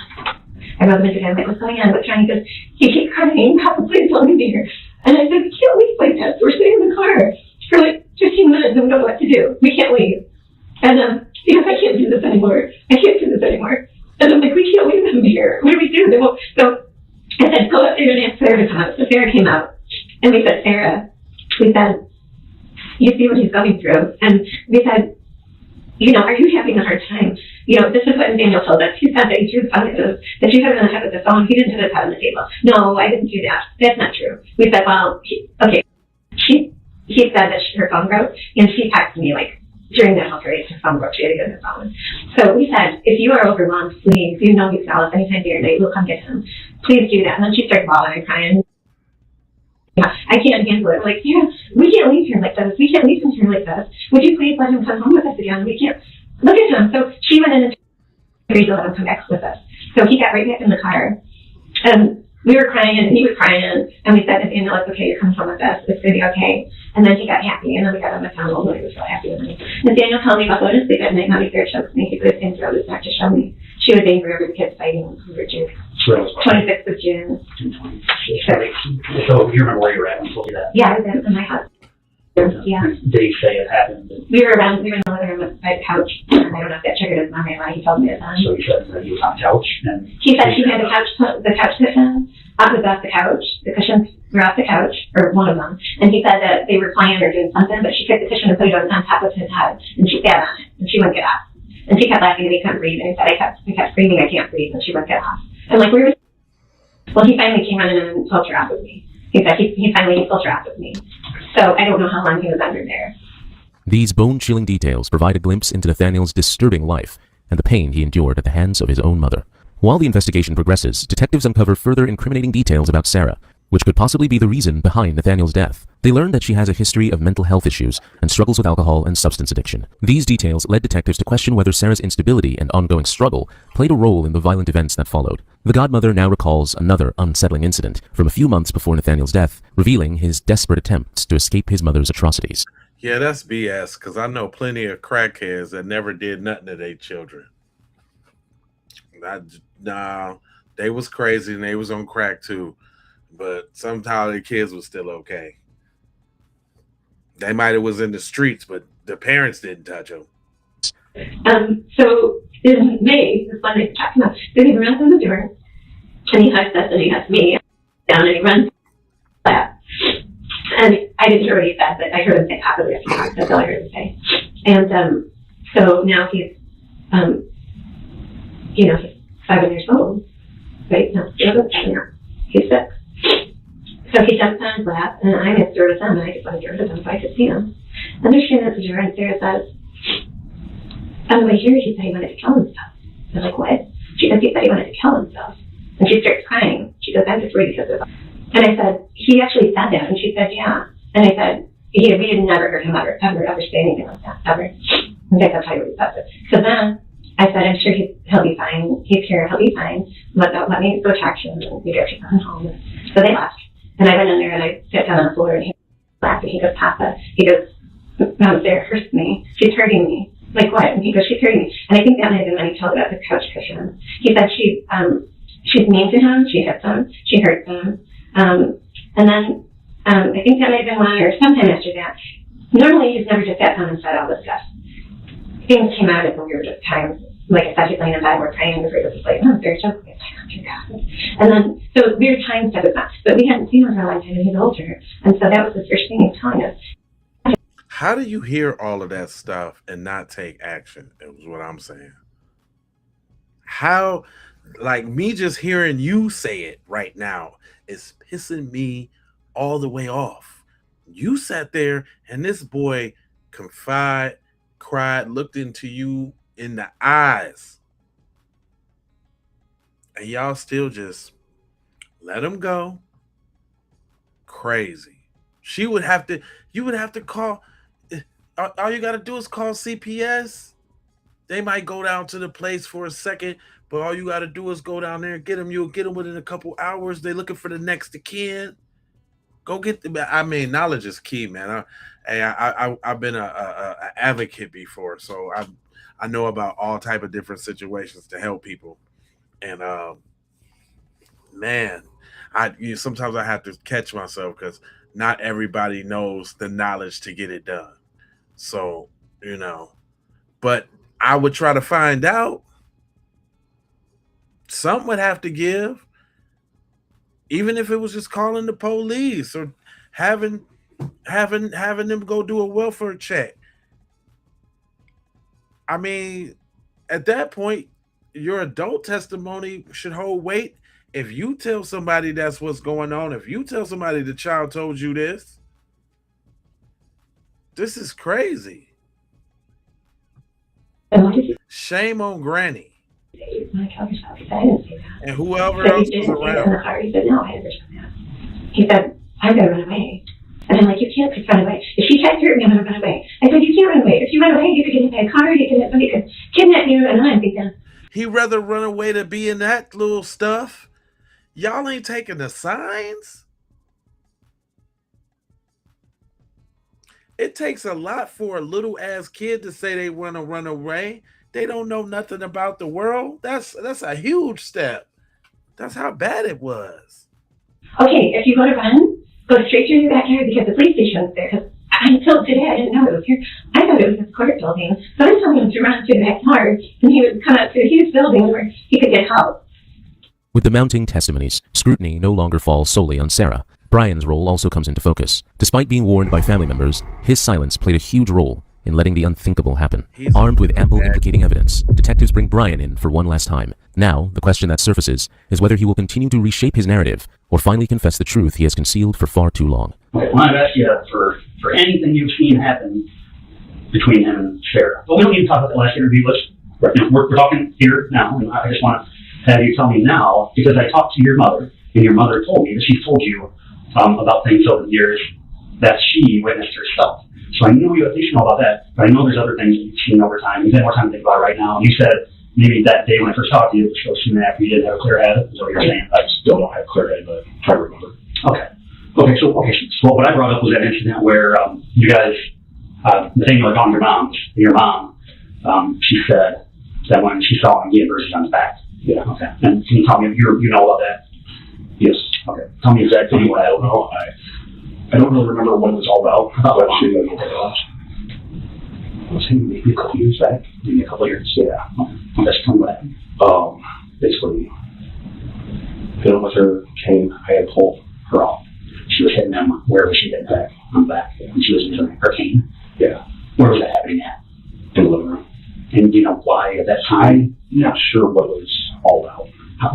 I wrote him into him, like, what's going on? What's wrong? He goes, he keeps crying. Papa, please let me be here. And I said, we can't leave like this. We're sitting in the car for like 15 minutes and we don't know what to do. We can't leave. And because I can't do this anymore. I can't do this anymore. And I'm like, we can't leave him here. What do we do? So I said, go up there and ask Sarah to come out. So Sarah came out. And we said, Sarah, we said, you see what he's going through. And we said, you know, are you having a hard time? You know, this is what Daniel told us. He said that he threw the phone at us, that you hit him in the head with the phone. He didn't hit his head on the table. No, I didn't do that. That's not true. We said, well, okay. He said that her phone broke, and she texted me, like, during that whole period, her phone broke. She had to get her phone. So we said, if you are overwhelmed, please, you know he's call us anytime day or night. We'll come get him. Please do that. And then she started bawling and crying. Yeah, I can't handle it. Like, yeah, we can't leave here like this. We can't leave him here like this. Would you please let him come home with us again? We can't. Look at him. So she went in and agreed to let him come back with us. So he got right back in the car. And we were crying, and he was crying, and we said to Daniel, it's okay, you're coming home with us. It's going to be okay. And then he got happy, and then we got him a towel, and he was so happy with me. And Daniel told me about going to sleep at night. Mommy Sarah chokes me. He put his hand through his neck to show me. She was angry over the kids fighting over June. 26th of June. So you remember where you were at when you told me that? Yeah, I was in my house. Yeah. Did he say it happened? We were in the living room by the couch. And I don't know if that triggered his memory why he told me it. So he said that he was on the couch? And he said she had the couch cushion. I was off the couch. The cushions were off the couch, or one of them. And he said that they were playing or doing something, but she took the cushion and put it on top of his head. And she sat on it. And she wouldn't get off. And she kept laughing and he couldn't breathe. And he said, I kept screaming, I can't breathe. And she wouldn't get off. And like, well, he finally came running in and pulled her off with me. He said he finally pulled her off with me. So I don't know how long he was under there. These bone-chilling details provide a glimpse into Nathaniel's disturbing life and the pain he endured at the hands of his own mother. While the investigation progresses, detectives uncover further incriminating details about Sarah, which could possibly be the reason behind Nathaniel's death. They learn that she has a history of mental health issues and struggles with alcohol and substance addiction. These details led detectives to question whether Sarah's instability and ongoing struggle played a role in the violent events that followed. The godmother now recalls another unsettling incident from a few months before Nathaniel's death, revealing his desperate attempts to escape his mother's atrocities. Yeah, that's BS, because I know plenty of crackheads that never did nothing to their children. Nah, they was crazy and they was on crack too. But somehow the kids was still okay. They might have was in the streets, but the parents didn't touch them. So in May, this one they talked about, then he runs in the door, and he hugs us, and he hugs me down, and he runs flat. And I didn't hear what he said, but I heard him say Papa, we have to talk. That's all I heard him say. And so now he's you know, he's 7 years old, right? No, he wasn't 7 now. He's 6. So he jumps on his lap, and I'm next door to them, and I just wanted to go to them so I could see him. And they're standing at the door, and Sarah says, on the way here, he said he wanted to kill himself. I was like, what? She says, he said he wanted to kill himself. And she starts crying. She goes, I'm just worried because of. And I said, he actually said that. And she said, yeah. And I said, we had never heard him ever say anything like that, ever. In fact, that's how he really says it. So then I said, I'm sure he'll be fine. He's here. He'll be fine. Let me go talk to him, and we go take him home. So they left. And I went in there, and I sat down on the floor, and he laughed, and he goes, Papa. He goes, Mom, Sarah hurts me. She's hurting me. Like, what? And he goes, she's hurting me. And I think that might have been when he told about the couch cushion. He said she's mean to him. She hits him. She hurts him. And then I think that might have been one or sometime after that. Normally, he's never just sat down and said all this stuff. Things came out at the weird times. Like I said, he's laying in bed, we're praying, and we're just like, oh, very joke. And then, so weird times stuff was that. But we hadn't seen him for a long time, and he's older. And so that was the first thing he was telling us. How do you hear all of that stuff and not take action? Is what I'm saying. How, like, me just hearing you say it right now is pissing me all the way off. You sat there and this boy cried, looked into you in the eyes, and y'all still just let him go. Crazy. You would have to call. All you got to do is call CPS. They might go down to the place for a second, but all you got to do is go down there and get them. You'll get them within a couple hours. They're looking for the next of kin. Go get them. I mean, knowledge is key, man. I've been a advocate before, so I know about all type of different situations to help people. And man, sometimes I have to catch myself because not everybody knows the knowledge to get it done. So, but I would try to find out. Some would have to give, even if it was just calling the police or having them go do a welfare check. I mean, at that point, your adult testimony should hold weight. If you tell somebody that's what's going on, if you tell somebody the child told you this is crazy. Shame on Granny. And whoever else was around. He said, no, I understand that. He said, I'm going to run away. And I'm like, you can't just run away. If she tries to hurt me, I'm going to run away. I said, you can't run away. If you run away, you could get hit by a car, somebody could kidnap you, and I'm thinking. He'd rather run away to be in that little stuff. Y'all ain't taking the signs. It takes a lot for a little ass kid to say they want to run away. They don't know nothing about the world. That's a huge step. That's how bad it was. Okay, if you go to run, go straight to your backyard because the police station is there. Because until today, I didn't know it was here. I thought it was this court building. So I told him to run to the backyard, and he would come up to a huge building where he could get help. With the mounting testimonies, scrutiny no longer falls solely on Sarah. Brian's role also comes into focus. Despite being warned by family members, his silence played a huge role in letting the unthinkable happen. Armed with ample implicating evidence, detectives bring Brian in for one last time. Now, the question that surfaces is whether he will continue to reshape his narrative or finally confess the truth he has concealed for far too long. Okay, well, I've asked you for anything you've seen happen between him and Sarah. But we don't need to talk about the last interview. We're talking here now, and I just want to have you tell me now, because I talked to your mother, and your mother told me that she told you about things over the years that she witnessed herself. So I know you at least know about that, but I know there's other things that you've seen over time. You've had more time to think about it right now. And you said maybe that day when I first talked to you, it was so soon after you didn't have a clear head. Is that what you're saying? I still don't have a clear head, but try to remember. Okay. So what I brought up was that incident where you guys, the thing you were talking about your mom, she said that when she saw him, he had bruises on his back. Yeah. Okay. And can you tell me, you know about that? Yes. Okay. Tell me exactly what I don't know. I don't really remember what it was all about. But she was maybe a couple years back. Maybe a couple years. Yeah. That's kind of what happened. Basically, feeling with her cane, I had pulled her off. She was hitting him wherever she hit back on the back. And she was using her cane. Yeah. Where was that happening at? In the living room. And do you know why at that time? not sure what it was all about.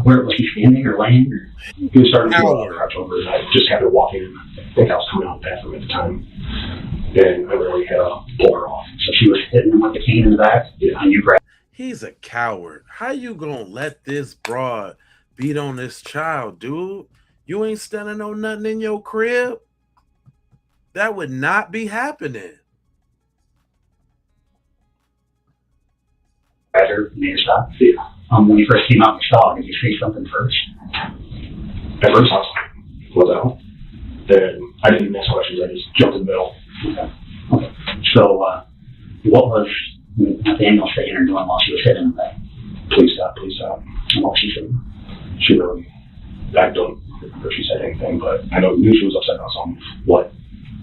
Where was he standing or laying? Or? He was starting to crouch over, and I just happened to walk in. I think I was coming out of the bathroom at the time, and I really had to pull her off. So she was hitting him with the cane in the back, and you grabbed. He's a coward. How you gonna let this broad beat on this child, dude? You ain't standing on nothing in your crib. That would not be happening. Her made her stop. Yeah. When you first came out and saw, did you say something first? At first, I was like, "What's out?" Then I didn't even ask questions. I just jumped in the middle. Okay. So, what was Nathaniel saying or doing while she was hitting him? Please stop, please stop. And what was she saying? She really, I don't remember if she said anything, but I knew she was upset about something. What?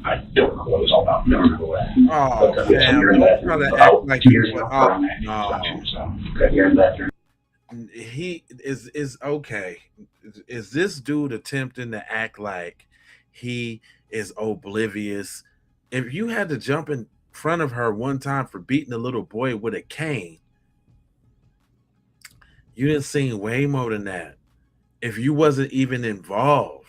I don't remember what it was all about. Never remember what. Oh, but, man. You're in that about like 2 years ago. No. Okay, you're in that. He is okay. Is this dude attempting to act like he is oblivious? If you had to jump in front of her one time for beating a little boy with a cane, you didn't seen way more than that. If you wasn't even involved,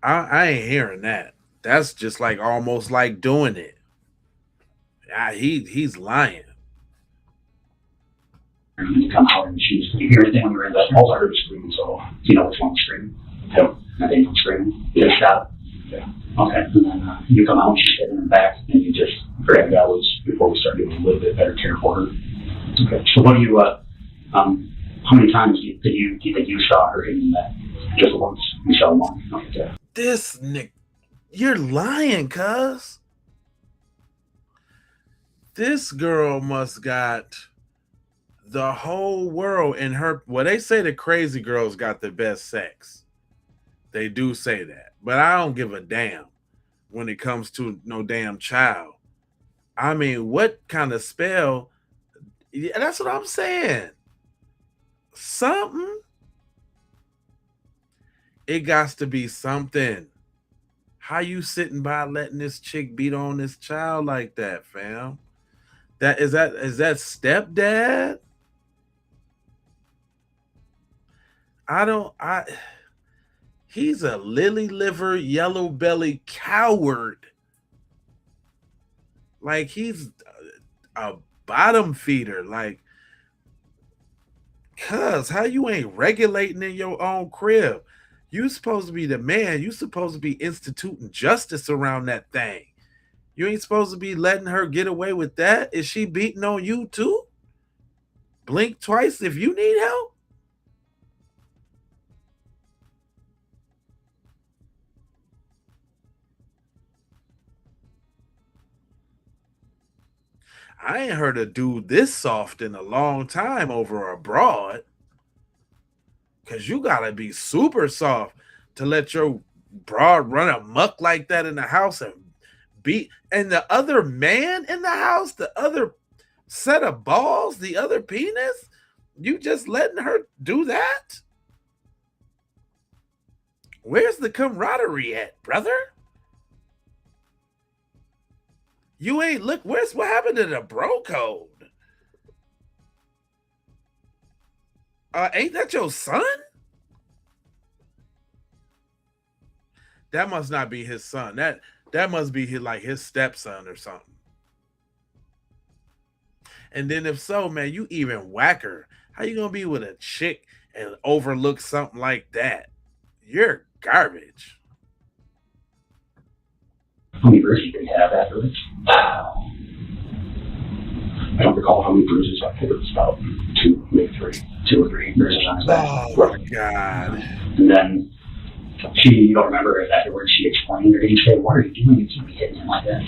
I ain't hearing that. That's just like almost like doing it. He's lying. You come out and did you hear anything when you were in that? All I heard was screaming, so. You know which one was screaming? Him. Nathaniel screaming? Yeah. Stop? Yeah. Okay, and then you come out and she's hitting him back and you just grab That was before we started doing a little bit better care for her. Okay, so what do you, how many times do you think you saw her hitting him back? Just once. You saw one? Okay. Yeah. This Nick, you're lying, cuz. This girl must got the whole world in her. Well, they say the crazy girls got the best sex. They do say that, but I don't give a damn when it comes to no damn child. I mean, what kind of spell? Yeah, that's what I'm saying. Something. It got to be something. How you sitting by letting this chick beat on this child like that, fam? Is that stepdad? He's a lily liver, yellow belly coward. Like he's a bottom feeder. Like, cuz how you ain't regulating in your own crib? You supposed to be the man. You supposed to be instituting justice around that thing. You ain't supposed to be letting her get away with that. Is she beating on you too? Blink twice if you need help. I ain't heard a dude this soft in a long time over a broad. Because you got to be super soft to let your broad run amok like that in the house and beat. And the other man in the house, the other set of balls, the other penis, you just letting her do that? Where's the camaraderie at, brother? You ain't look. What happened to the bro code? Ain't that your son? That must not be his son. That must be his stepson or something. And then if so, man, you even whacker. How you gonna be with a chick and overlook something like that? You're garbage. How many bruises did he have afterwards? I don't recall how many bruises. I think it was about 2, maybe 3. 2 or 3 bruises on his back. Oh my God. And then you don't remember if afterwards she explained, or did you say, what are you doing? You can't be hitting him like that.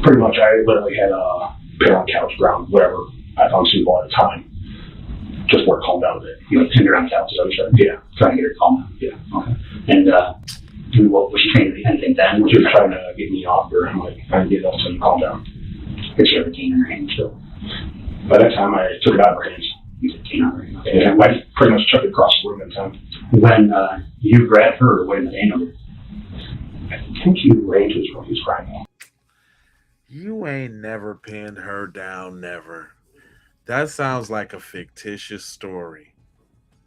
Pretty much, I literally had a pair on couch, ground, whatever I found suitable at the time. Just for her to calm down a bit. You pinned her on the couch, is that what you said? Yeah. Trying to get her to calm down. Yeah. Okay. And what was she saying? Anything then? She was trying to get me off her. I'm like, I get it off so you calm down. Did she have a cane in her hand still? By that time, I took it out of her hands. You took a cane out of her hand. Okay. And I pretty much chucked it across the room at the time. When you grabbed her, or when Nathaniel did? I think he ran to his room. He was crying out. You ain't never pinned her down, never. That sounds like a fictitious story.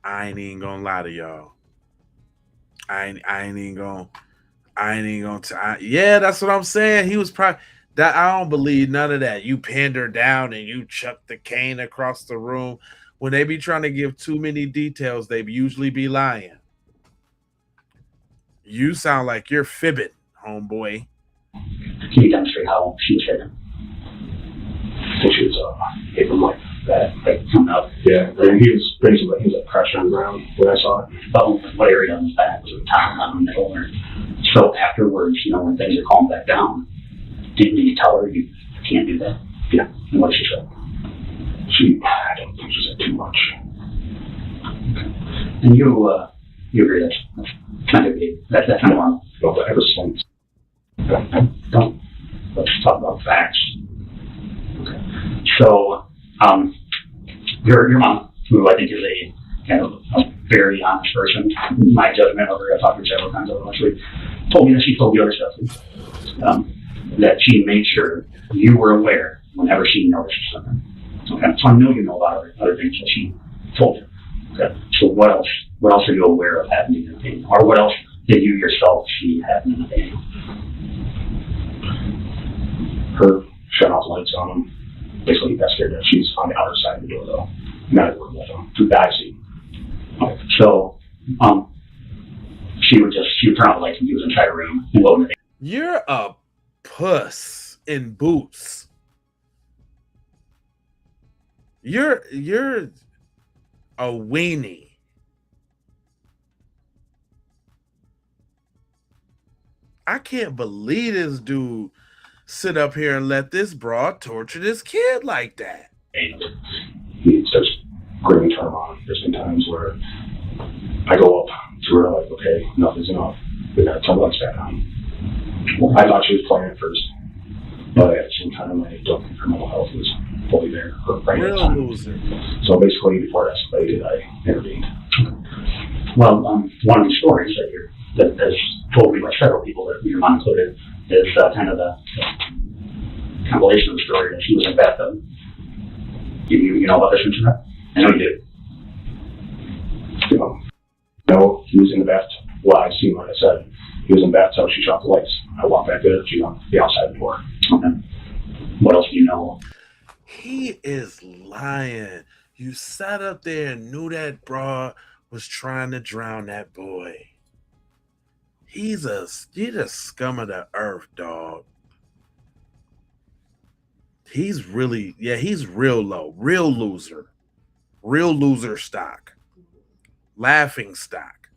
I ain't even gonna lie to y'all. I ain't even gonna. I ain't even gonna. Yeah, that's what I'm saying. He was probably that. I don't believe none of that. You pinned her down and you chucked the cane across the room. When they be trying to give too many details, they usually be lying. You sound like you're fibbing, homeboy. Can you demonstrate how she was hidden? I think she was hit from like that. Like coming up. Yeah, and he was basically crushed on the ground when I saw it. But what area on his back was it top on the middle? Or so afterwards, when things are calmed back down, didn't you tell her you can't do that? Yeah. And what did she say? I don't think she said too much. And you agree that's kind of big. That's normal. Well, ever since. Don't. Let's talk about facts. Okay. So, your mom, who I think is a kind of a very honest person, my judgment of her, I've talked to her several times over last week, told me that she told you other stuff. That she made sure you were aware whenever she noticed something. Okay. So I know you know about other things that she told you. Okay. So what else are you aware of happening in the painting? Or what else did you yourself see happening in the painting? Her shut off lights on him. Basically, that's scared that she's on the outer side of the door, though. Not at the room with him. That I've seen. Okay. So, she would turn on the lights and use inside a room and go in the You're a puss in boots. You're a weenie. I can't believe this dude sit up here and let this broad torture this kid like that. He starts gritting turn on. There's been times where I go up to her like, okay, enough is enough. We gotta turn the lights back on. I thought she was playing at first, but at the same time, I don't think her mental health was fully there. Her brain at the time. Loser. So basically, before it escalated, I intervened. Well, one of the stories that has told me by several people, that your mom included, is kind of the compilation of the story that she was in a bathtub. You know about this incident? I know you do. No, he was in the bathtub. Well, I seen, like I said, he was in the bathtub. She shot the lights. I walked back in. She's on the outside door. Okay. What else do you know? He is lying. You sat up there and knew that broad was trying to drown that boy. You're the scum of the earth, dog. He's real low, real loser stock, laughing stock.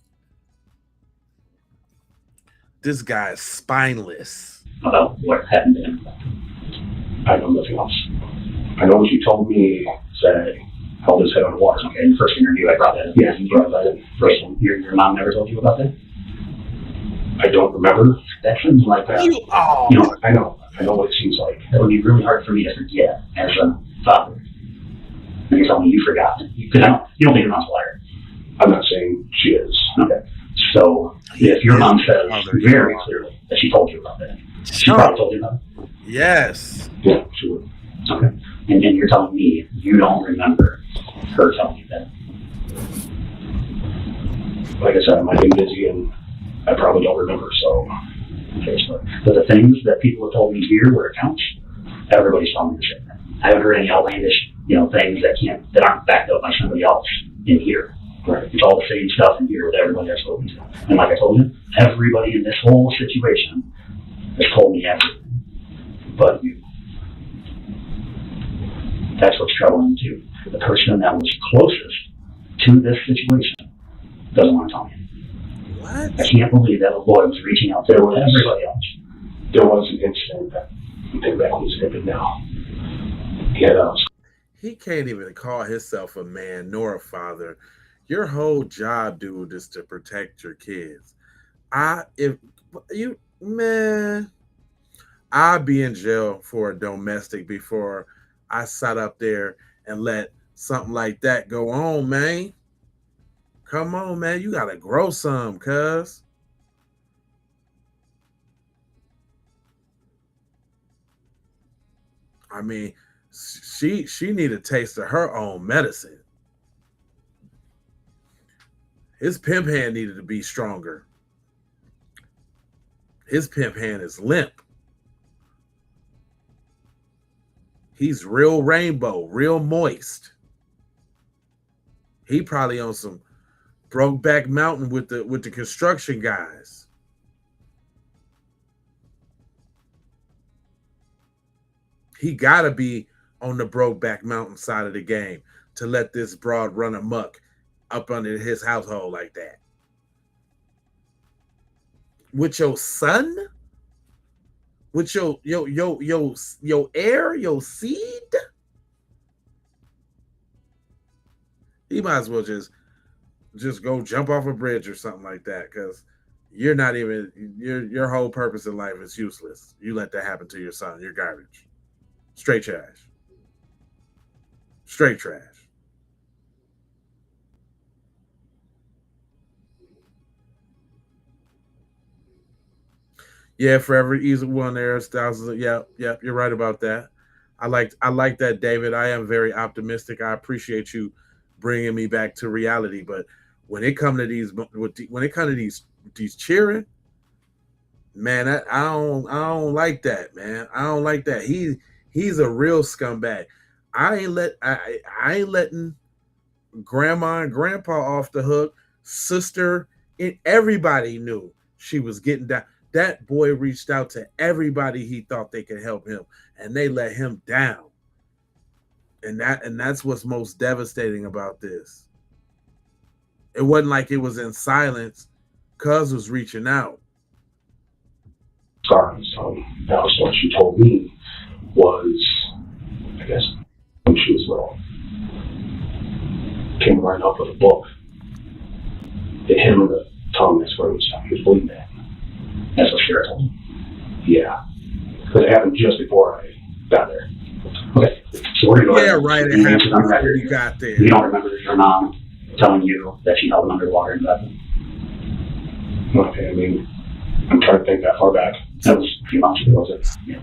This guy is spineless. About what happened to him? I know nothing else. I know what you told me said held his head on water. Okay, in the first interview I brought that up. Yeah, you brought that in. First one. Your mom never told you about that? I don't remember. That seems like I know what it seems like. That would be really hard for me to forget as a father. And you're telling me you forgot. Because you don't think your mom's a liar. I'm not saying she is. Okay. So if your mom says very clearly that she told you about that, she probably told you about it? Yes. Yeah, she would. Okay. And you're telling me you don't remember her telling you that? Like I said, I might be busy and I probably don't remember, so. But the things that people have told me here where it counts, everybody's telling me the same thing. I haven't heard any outlandish, things that aren't backed up by somebody else in here. Right. It's all the same stuff in here with everybody I've spoken to. And like I told you, everybody in this whole situation has told me everything. But you. That's what's troubling too. The person that was closest to this situation doesn't want to tell me. What? I can't believe that a boy was reaching out to everybody else. There was an incident that I think back was vivid now. He can't even call himself a man nor a father. Your whole job, dude, is to protect your kids. I'd be in jail for a domestic before I sat up there and let something like that go on, man. Come on, man. You gotta grow some, cuz. I mean, she need a taste of her own medicine. His pimp hand needed to be stronger. His pimp hand is limp. He's real rainbow, real moist. He probably on some Brokeback Mountain with the construction guys. He gotta be on the Brokeback Mountain side of the game to let this broad run amok up under his household like that. With your son? With your heir, your seed? He might as well just go jump off a bridge or something like that, because you're not even your whole purpose in life is useless. You let that happen to your son. You're garbage. Straight trash. Straight trash. Yeah, forever easy one there. Thousands of, yep, you're right about that. I like that, David. I am very optimistic. I appreciate you bringing me back to reality. But when it comes to these cheering, man, I don't like that, man. I don't like that. He's a real scumbag. I ain't letting grandma and grandpa off the hook. Sister, and everybody knew she was getting down. That boy reached out to everybody he thought they could help him, and they let him down. And that's what's most devastating about this. It wasn't like it was in silence. Cuz was reaching out. Sorry, so that was what she told me was, I guess, when she was little. Came right up with a book. It hit him in the tongue. That's where he was bleeding at. That's what Shara told me. Yeah. Because it happened just before I got there. Okay. So we're going to go right. It happened before you got there. You don't remember your mom telling you that she held him underwater in bed? Okay, I mean, I'm trying to think that far back. That was a few months ago, was it? Yeah.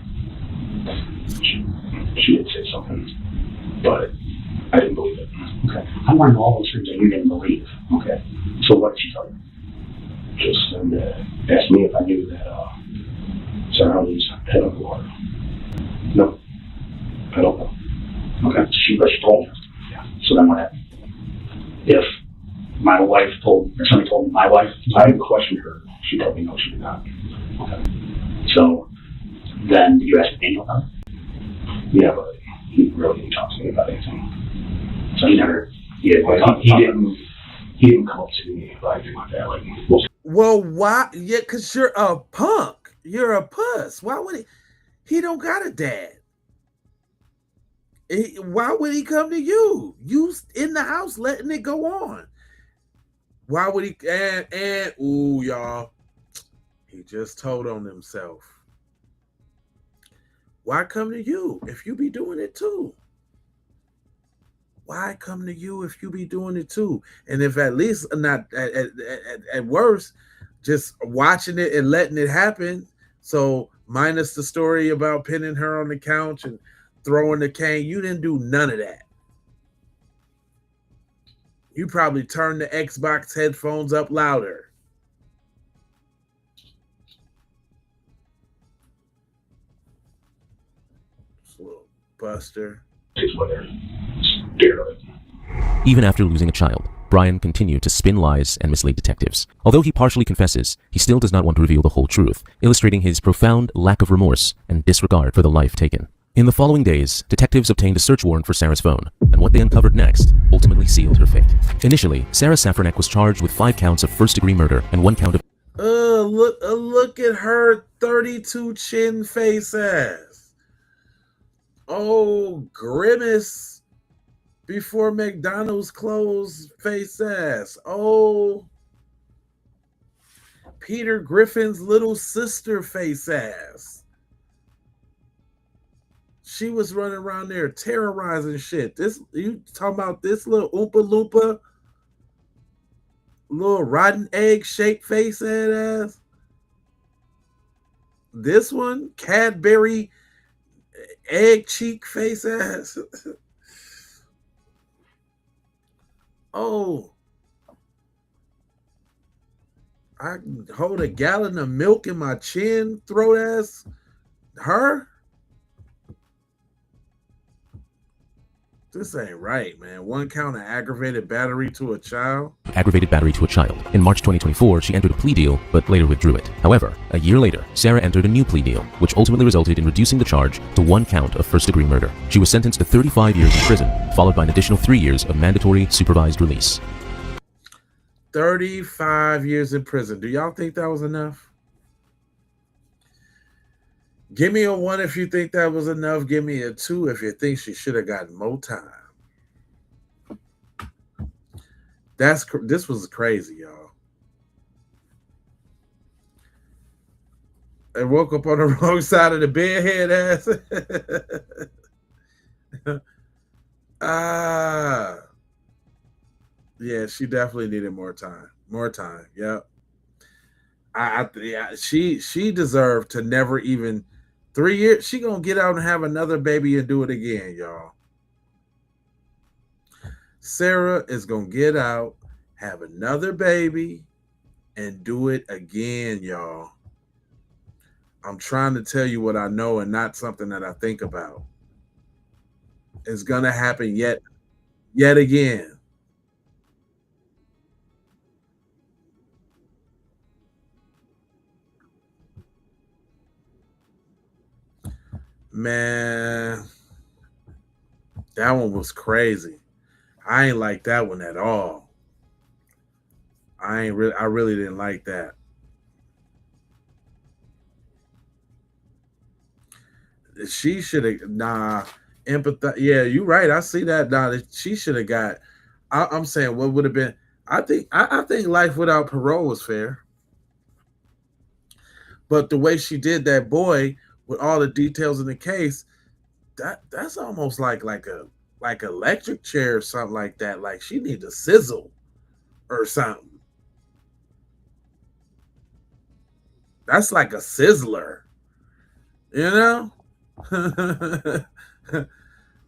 She did say something, but I didn't believe it. Okay. I want to know all those things that you didn't believe. Okay. So what did she tell you? Just asked me if I knew that Sarah was head over water. No, I don't know. Okay. She told you. Yeah. So then what happened? If my wife told, or somebody told my wife, I questioned her. She told me no, she did not. Okay. So then did you ask Daniel about it? Yeah, but he really didn't talk to me about anything. So he didn't come up to me or anything like that. Like, well, why? Yeah, because you're a punk. You're a puss. Why would he? He don't got a dad. Why would he come to you? You in the house letting it go on. Why would he? And ooh, y'all. He just told on himself. Why come to you if you be doing it too? Why come to you if you be doing it too? And if at least not at worst, just watching it and letting it happen. So minus the story about pinning her on the couch and throwing the cane, you didn't do none of that. You probably turned the Xbox headphones up louder. This little buster. Even after losing a child, Brian continued to spin lies and mislead detectives. Although he partially confesses, he still does not want to reveal the whole truth, illustrating his profound lack of remorse and disregard for the life taken. In the following days, detectives obtained a search warrant for Sarah's phone, and what they uncovered next ultimately sealed her fate. Initially, Sarah Safranek was charged with 5 counts of first-degree murder and 1 count of look at her 32 chin face ass. Oh, grimace before McDonald's closed face ass. Oh, Peter Griffin's little sister face ass. She was running around there terrorizing shit. This, you talking about this little Oompa Loompa, little rotten egg shaped face ass? This one, Cadbury egg cheek face ass. Oh, I can hold a gallon of milk in my chin, throat ass. Her? This ain't right, man. 1 count of aggravated battery to a child. Aggravated battery to a child. In March 2024, she entered a plea deal, but later withdrew it. However, a year later, Sarah entered a new plea deal, which ultimately resulted in reducing the charge to 1 count of first-degree murder. She was sentenced to 35 years in prison, followed by an additional 3 years of mandatory supervised release. 35 years in prison. Do y'all think that was enough? Give me a 1 if you think that was enough. Give me a 2 if you think she should have gotten more time. This was crazy, y'all. I woke up on the wrong side of the bed, head ass. Yeah, she definitely needed more time. More time. Yep. She deserved to never even 3 years. She gonna get out and have another baby and do it again, y'all. Sarah is gonna get out, have another baby, and do it again, y'all. I'm trying to tell you what I know and not something that I think about. It's gonna happen yet again. Man, that one was crazy. I ain't like that one at all. I really didn't like that. She should have empathize. Yeah, you're right. I see that. She should have got. I'm saying what would have been. I think life without parole was fair. But the way she did that boy with all the details in the case, that's almost like electric chair or something like that. Like she needs a sizzle or something. That's like a sizzler, you know.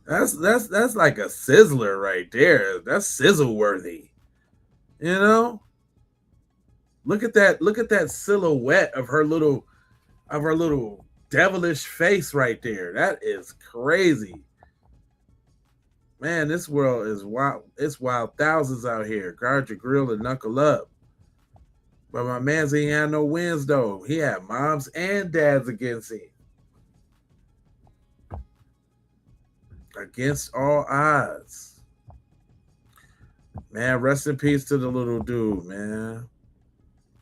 that's like a sizzler right there. That's sizzle worthy, you know. Look at that silhouette of her little devilish face right there. That is crazy. Man, this world is wild. It's wild. Thousands out here. Guard your grill and knuckle up. But my man's ain't had no wins though. He had moms and dads against him. Against all odds. Man, rest in peace to the little dude, man.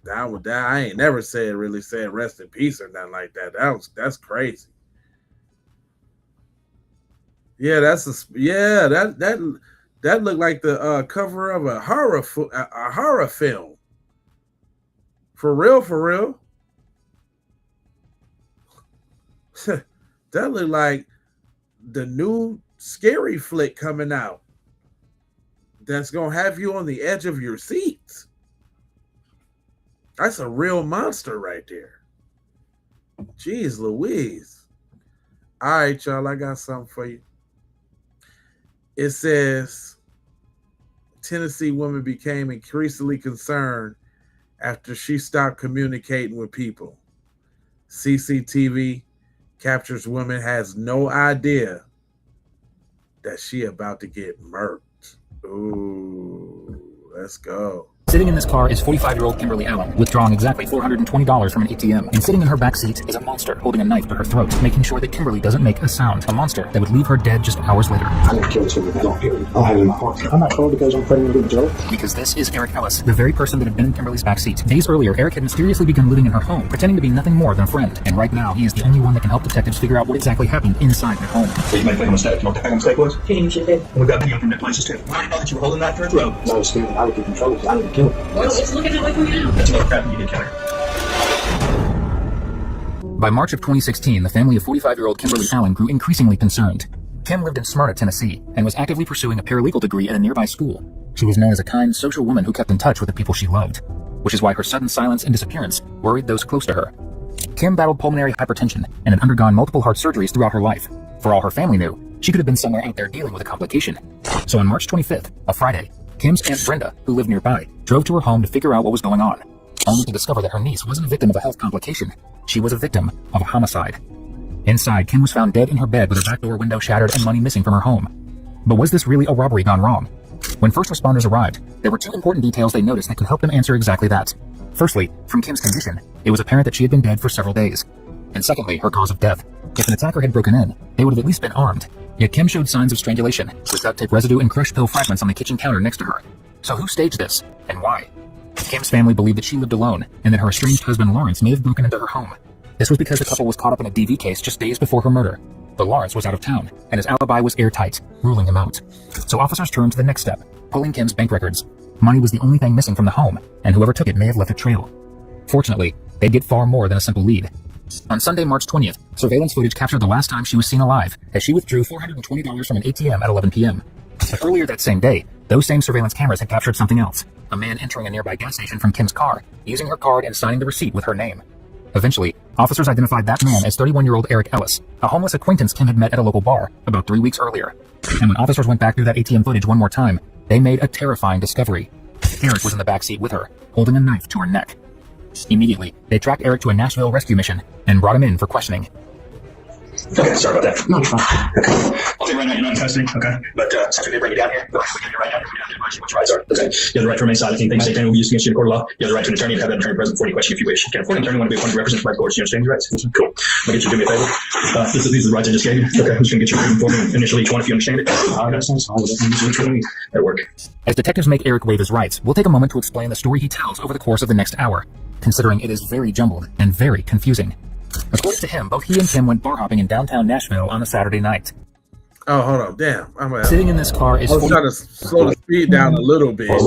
I ain't never said rest in peace or nothing like that. That's crazy. Yeah, that looked like the cover of a horror film. For real. That looked like the new scary flick coming out. That's gonna have you on the edge of your seat. That's a real monster right there. Jeez Louise. All right, y'all, I got something for you. It says, Tennessee woman became increasingly concerned after she stopped communicating with people. CCTV captures woman has no idea that she about to get murked. Ooh, let's go. Sitting in this car is 45-year-old Kimberly Allen, withdrawing exactly $420 from an ATM. And sitting in her back seat is a monster holding a knife to her throat, making sure that Kimberly doesn't make a sound. A monster that would leave her dead just hours later. I'm gonna kill this woman. I don't care. I'll have it in my heart. I'm not sure because I'm fighting with Joe. Because this is Eric Ellis, the very person that had been in Kimberly's back seat. Days earlier, Eric had mysteriously begun living in her home, pretending to be nothing more than a friend. And right now, he is the only one that can help detectives figure out what exactly happened inside her home. So you might make a mistake. You know what the mistake was? Getting you did. And we got video from that places too. I know that you were holding that for a throat. No, I was scared. I would get in trouble. I didn't kill him. Well, let's look at it like we do. That's another crap you did, Kelly. By March of 2016, the family of 45-year-old Kimberly Allen grew increasingly concerned. Kim lived in Smyrna, Tennessee, and was actively pursuing a paralegal degree at a nearby school. She was known as a kind, social woman who kept in touch with the people she loved, which is why her sudden silence and disappearance worried those close to her. Kim battled pulmonary hypertension and had undergone multiple heart surgeries throughout her life. For all her family knew, she could have been somewhere out there dealing with a complication. So on March 25th, a Friday, Kim's Aunt Brenda, who lived nearby, drove to her home to figure out what was going on, only to discover that her niece wasn't a victim of a health complication. She was a victim of a homicide. Inside, Kim was found dead in her bed with her back door window shattered and money missing from her home. But was this really a robbery gone wrong? When first responders arrived, there were two important details they noticed that could help them answer exactly that. Firstly, from Kim's condition, it was apparent that she had been dead for several days. And secondly, her cause of death. If an attacker had broken in, they would have at least been armed. Yet Kim showed signs of strangulation, with duct tape residue and crushed pill fragments on the kitchen counter next to her. So who staged this, and why? Kim's family believed that she lived alone, and that her estranged husband Lawrence may have broken into her home. This was because the couple was caught up in a DV case just days before her murder. But Lawrence was out of town, and his alibi was airtight, ruling him out. So officers turned to the next step, pulling Kim's bank records. Money was the only thing missing from the home, and whoever took it may have left a trail. Fortunately, they'd get far more than a simple lead. On Sunday, March 20th, surveillance footage captured the last time she was seen alive, as she withdrew $420 from an ATM at 11 p.m. But earlier that same day, those same surveillance cameras had captured something else. A man entering a nearby gas station from Kim's car, using her card and signing the receipt with her name. Eventually, officers identified that man as 31-year-old Eric Ellis, a homeless acquaintance Kim had met at a local bar about 3 weeks earlier. And when officers went back through that ATM footage one more time, they made a terrifying discovery. Eric was in the backseat with her, holding a knife to her neck. Immediately, they tracked Eric to a Nashville rescue mission and brought him in for questioning. Okay, sorry about that. No problem. Okay. I'll say right now you're not in custody, okay? But since we did bring you down here, we'll get you right down here. What your rights are, okay? You have the right to remain silent. Anything you say will be used against you in a court of law. You have the right to an attorney to have that attorney present before you question if you wish. You can afford an attorney when to be appointed representative by the court. You understand your rights? Cool. I'll get you to do me a favor. These are the rights I just gave you. Okay. I'm just going to get you written for me initially each one if you understand it. That'll work. As detectives make Eric waive his rights, we'll take a moment to explain the story he tells over the course of the next hour, considering it is very jumbled and very confusing. According to him, both he and Kim went bar hopping in downtown Nashville on a Saturday night. Oh, hold on. Damn. Sitting in this car is... I was trying to slow the speed down a little bit. It's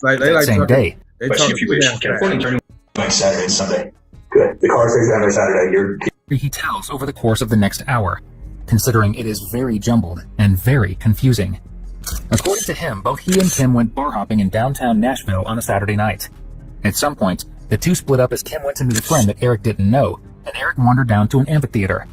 like, they like same day. They question if you wish. Can afford an attorney like Saturday and Sunday. Good. The car stays down there Saturday. He tells over the course of the next hour, considering it is very jumbled and very confusing. According to him, both he and Kim went bar hopping in downtown Nashville on a Saturday night. At some point, the two split up as Kim went to meet a friend that Eric didn't know, and Eric wandered down to an amphitheater.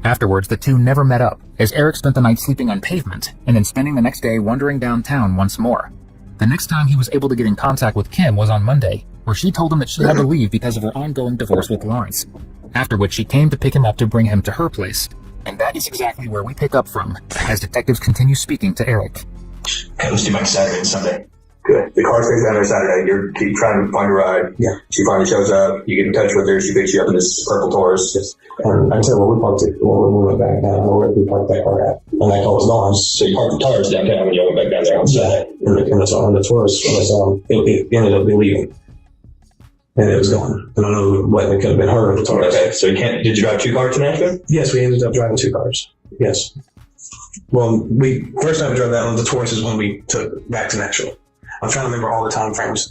Afterwards, the two never met up, as Eric spent the night sleeping on pavement, and then spending the next day wandering downtown once more. The next time he was able to get in contact with Kim was on Monday, where she told him that she had to leave because of her ongoing divorce with Lawrence. After which she came to pick him up to bring him to her place. And that is exactly where we pick up from, as detectives continue speaking to Eric. Okay, let's do like Saturday and Sunday. Good. The car stays down there Saturday. You keep trying to find a ride. Yeah. She finally shows up. You get in touch with her. She picks you up in this purple Taurus. And I said, well, we parked it. Well, we went back down. Where we parked that car at? And that car was gone. So you parked the Taurus downtown and you went back down there on Saturday. And that's on the Taurus. It ended up leaving. And it was gone. And I don't know what it could have been her or the Taurus. Okay. So did you drive 2 cars to Nashville? Yes, we ended up driving 2 cars. Yes. Well, first time we drove that one, the Taurus is when we took back to Nashville. I'm trying to remember all the time frames.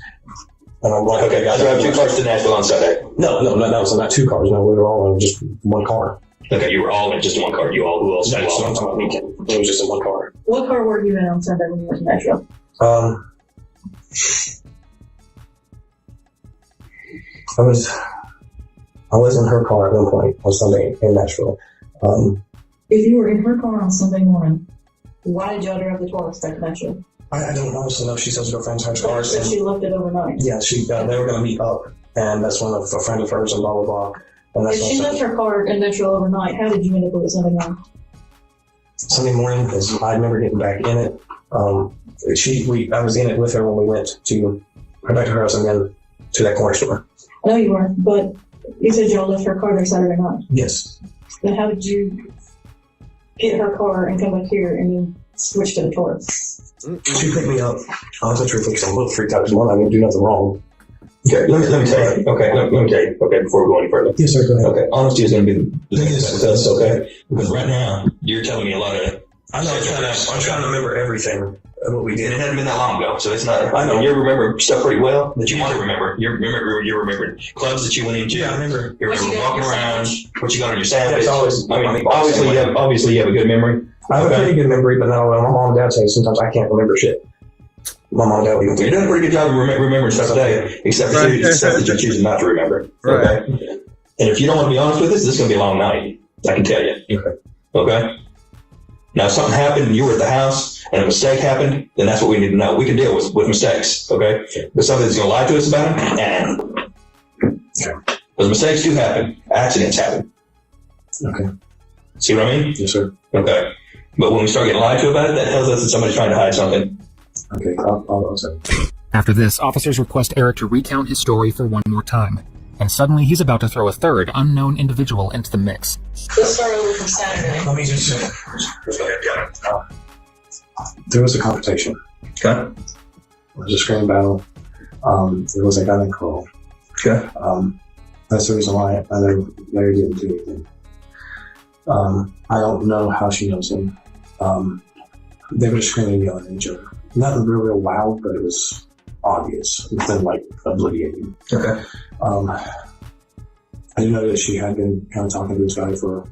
And I'm like, okay, guys, drive 2 cars to Nashville on Sunday. No, not 2 cars. No, we were all in just 1 car. Okay, you were all in just 1 car. Who else? That's what I'm talking about. Weekend. It was just in 1 car. What car were you in on Sunday when you went to Nashville? I was in her car at one point on Sunday in Nashville. If you were in her car on Sunday morning, why did y'all drive the Taurus back to Nashville? I don't honestly know. She says her friend's her cars. But she left it overnight. Yeah, they were going to meet up, and that's when a friend of hers and blah, blah, blah. And that's if she left her car in Nashville overnight, how did you end up with it Sunday morning? Sunday morning, because I remember getting back in it. I was in it with her when we went back to her house and then to that corner store. I know you weren't, but you said y'all left her car there Saturday night. Yes. Then how did you get her car and come back here and then switch to the Taurus? She picked me up. Honestly, truthfully, because I'm a little freaked out. One, I didn't do nothing wrong. Okay, let me tell you. Okay, let me tell you. Okay, before we go any further. Yes, sir. Go ahead. Okay, honesty is going to be the thing with us. Okay, because right now you're telling me a lot of. I know. I'm trying to remember everything of what we did. And it hasn't been that long ago, so it's not. I know. You remember stuff pretty well that you want to remember. You remember clubs that you went into. Yeah, I remember. You remember walking around. What you got on your sandwich. Yes, always. I mean, obviously you have a good memory. I have a pretty good memory, but now my mom and dad say sometimes I can't remember shit. My mom and dad will. You're doing a pretty good job of remembering stuff today, except for stuff that you're choosing not to remember. Right. Okay. And if you don't want to be honest with us, this is going to be a long night. I can tell you. Okay. Okay? Now, if something happened and you were at the house and a mistake happened, then that's what we need to know. We can deal with mistakes, okay? But somebody's going to lie to us about them? Because mistakes do happen. Accidents happen. Okay. See what I mean? Yes, sir. Okay. But when we start getting lied to about it, that tells us that somebody's trying to hide something. Okay, I'll say. After this, officers request Eric to recount his story for one more time. And suddenly, he's about to throw a third, unknown individual into the mix. Let's start over from Saturday. Let me just say, there was a confrontation. Okay. There was a scream battle. There was a gun and call. Okay. That's the reason why I know Larry didn't do anything. I don't know how she knows him. They were screaming and yelling at each other. Nothing real loud, but it was obvious. Nothing like obliviating. Okay. I did know that she had been kind of talking to this guy for,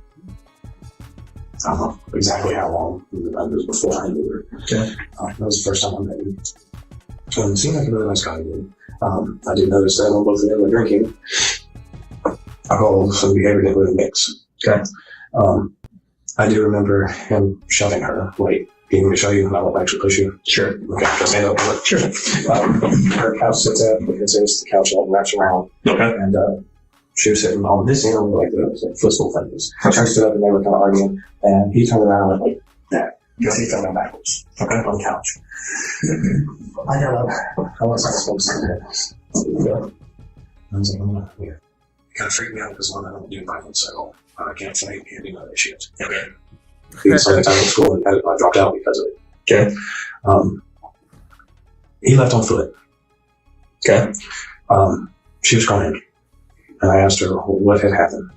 I don't know exactly how long. It was before I knew her. Okay. That was the first time I met him. It seemed like a really nice guy to me. I did notice that when both of them were drinking, alcohol and behavior didn't really mix. Okay. I do remember him shoving her. Wait, do you want me to show you? And I won't actually push you. Sure. Okay, just stand up. Sure. Her couch sits at, it's the couch that wraps around. Okay. And she was sitting on this end, like the footstool things. I stood up and they were kind of arguing, and he turned around and went like that. Because he fell down backwards. Okay. On the couch. I got up. I was like supposed to do that. I was like, oh, yeah. It kind of freaked me out because one, I don't do violence at all. I can't fight, can't do none of that shit. Okay. So I time in school and I dropped out because of it. Okay. He left on foot. Okay. She was crying. And I asked her what had happened.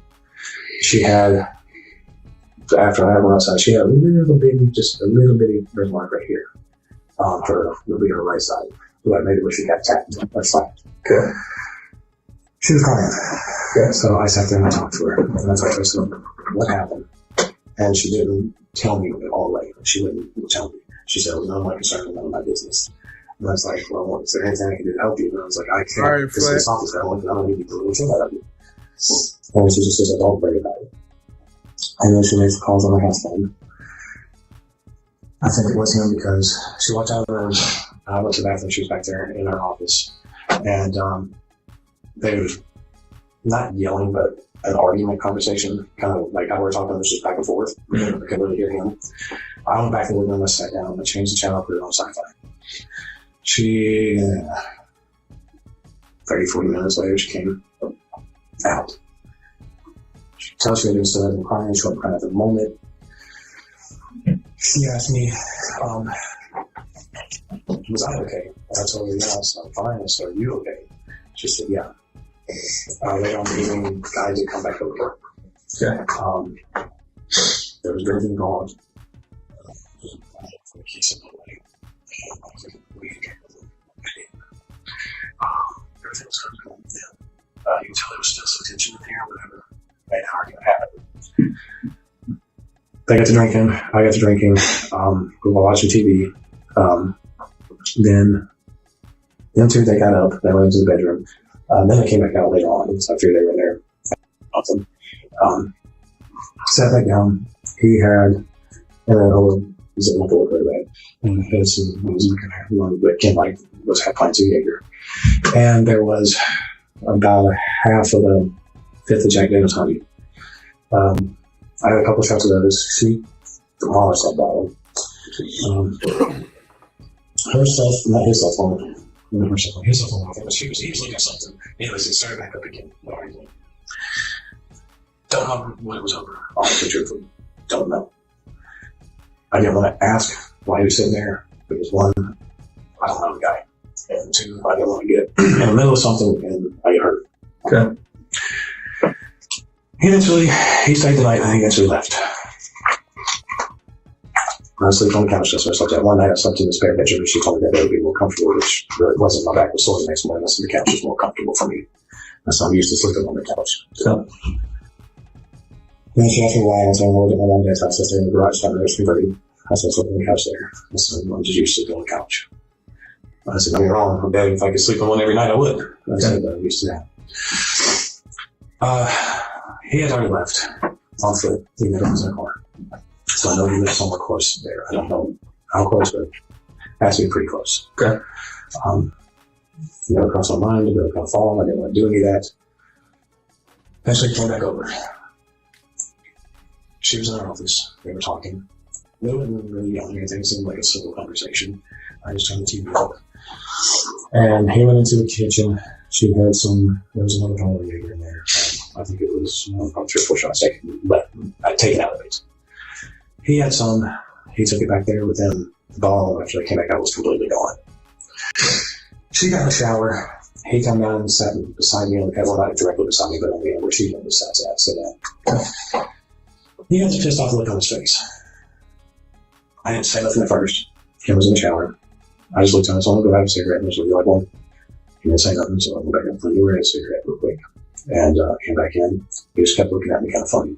She had, after I went outside, she had a little bitty burn mark right here. On her, it'll be her right side. So I made it where she got tapped. That's fine. Okay. She was crying. Okay. So I sat there and I talked to her. And I talked to her, so what happened? And she didn't tell me all the way. She wouldn't tell me. She said, well, none of my concern, none of my business. And I was like, well, is there anything I can do to help you? And I was like, I can't. Because this office, I don't need to do anything out of you. And she just says, don't worry about it. And then she makes the calls on her house phone. I think it was him because she walked out of the room. I went to the bathroom. She was back there in her office. And they were not yelling, but an argument conversation, kind of like how we're talking, it was just back and forth. I couldn't really hear him. I went back in the living room, I sat down, I changed the channel, put it on sci-fi. She, 30, 40 minutes later, she came out. She tells me instead of crying, she wasn't crying at the moment. She asked me, was I okay? I told her, yes, I'm fine. I said, are you okay? She said, yeah. Later on in the evening, the guy did come back over. Okay. There was drinking gone. Everything was kind of going with them. You can tell there was still some tension in there, whatever made the argument happen. They got to drinking, I got to drinking, we were watching TV. Then them two, they got up, they went into the bedroom. Then they came back out later on, so I figured they were there. Awesome. Sat back down. He had, was it my board right away? And his was one that Ken like was had playing Jaeger. And there was about half of a fifth of Jack Daniels honey. I had a couple shots of those. She demolished that bottle. Her cell, not his cell phone. His cell phone, I think, but he was looking at something. Anyways, it started back up again. Don't know what it was over. Honestly, truthfully, don't know. I didn't want to ask why he was sitting there. Because one, I don't know the guy. And two, I didn't want to get in the middle of something and I get hurt. Okay. He stayed the night and he eventually left. I slept on the couch, so I slept that one night. I slept in the spare bedroom. She told me that would be more comfortable, which really wasn't. My back was sore the next morning. I said the couch was more comfortable for me. So I'm used to sleeping on the couch. So then she asked me why. I told her that my mom and dad's house was there in the garage down there. It's converted. I said, sleep on the couch there. I said, I'm just used to sleeping on the couch. I said, no, you're wrong. I'm dead. If I could sleep on one every night, I would. I said, I'm used to that. He had already left on foot. He met up in the car. I So I know he lives somewhere close there. I don't know how close, but it has to be pretty close. Okay. Never crossed my mind to go follow him. I didn't want to do any of that. Eventually came back over. She was in our office. We were talking. We wasn't really yelling or anything. It seemed like a civil conversation. I just turned the TV off. And he went into the kitchen. She had there was another Holiday in there. I think it was probably 3 or 4 shots taken, but I take it out of it. He had some. He took it back there with him. The ball, after I came back, I was completely gone. She got in the shower. He came down and sat beside me on the bed. Well, not directly beside me, but on the end where she sat at. So that. He had a pissed off look on his face. I didn't say nothing at first. Kim was in the shower. I just looked at him, so I'm going to go have a cigarette. And just like, well, he didn't say nothing, so I went back in front of the cigarette real quick. And came back in. He just kept looking at me kind of funny.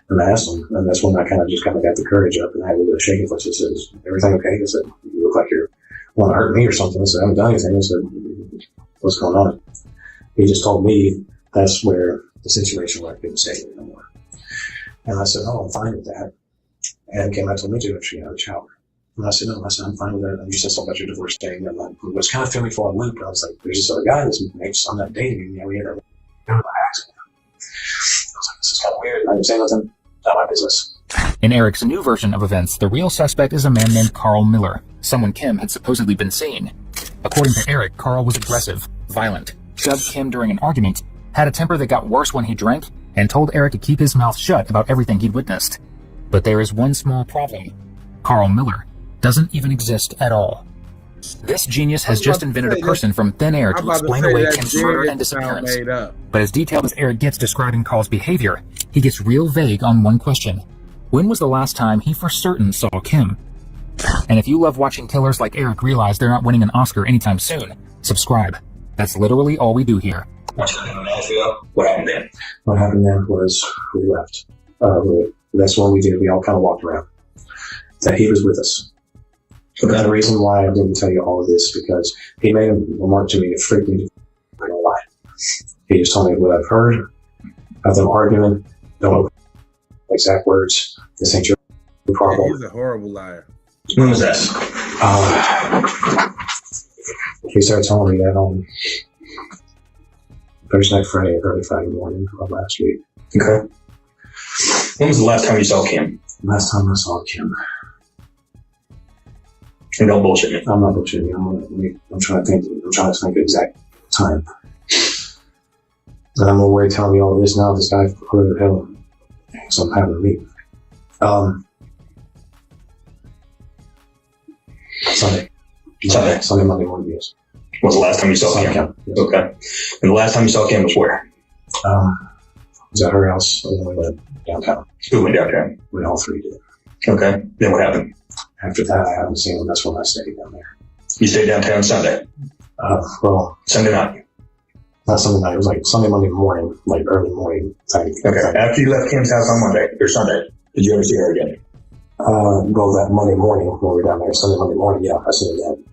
And I asked him, and that's when I kind of got the courage up, and I had a little shaking voice. I said, "Is everything okay?" I said, "You look like you want to hurt me or something." I said, "I haven't done anything." I said, "What's going on?" He just told me that's where the situation where I couldn't stay there no more. And I said, "Oh, I'm fine with that." And came back to me to if she got out of the shower. And I said, "No," I said, "I'm fine with that." And you said something about your divorce thing. And it was kind of filling me for a loop. I was like, "There's this other guy that's I'm not dating. You know, we had a accident." I was like, "This is kind of weird." I didn't say nothing. Not my business. In Eric's new version of events, the real suspect is a man named Carl Miller, someone Kim had supposedly been seeing. According to Eric, Carl was aggressive, violent, shoved Kim during an argument, had a temper that got worse when he drank, and told Eric to keep his mouth shut about everything he'd witnessed. But there is one small problem. Carl Miller doesn't even exist at all. This genius has just invented a person from thin air to explain away Kim's murder and disappearance. But as detailed as Eric gets describing Carl's behavior, he gets real vague on one question. When was the last time he for certain saw Kim? And if you love watching killers like Eric realize they're not winning an Oscar anytime soon, subscribe. That's literally all we do here. What happened then? What happened then was we left. That's what we did. We all kind of walked around. That he was with us. Okay. And the reason why I didn't tell you all of this because he made a remark to me that freaked me. I don't lie. He just told me what I've heard about them arguing. Don't know exact words. This ain't your problem. He's a horrible liar. When was that? He started telling me that on Thursday night, early Friday morning of last week. Okay. When was the last time you saw Kim? Last time I saw Kim. And don't bullshit me. I'm not bullshitting you. I'm trying to think. I'm trying to think the exact time. And I'm aware telling me all of this now. This guy, who the hell, something happened to me. Sunday, Monday morning, yes. When was the last time you saw Kim? Yes. Okay. And the last time you saw Kim was where? Was at her house. And then we went downtown. Who went downtown? We all three did. Okay. Then what happened? After that, I haven't seen him. That's when I stayed down there. You stayed downtown Sunday? Well, Sunday night? Not Sunday night. It was like Sunday, Monday morning, like early morning time. Okay. After you left Kim's house on Monday or Sunday, did you ever see her again? Well, that Monday morning when we were down there, Sunday, Monday morning, yeah, I seen her again.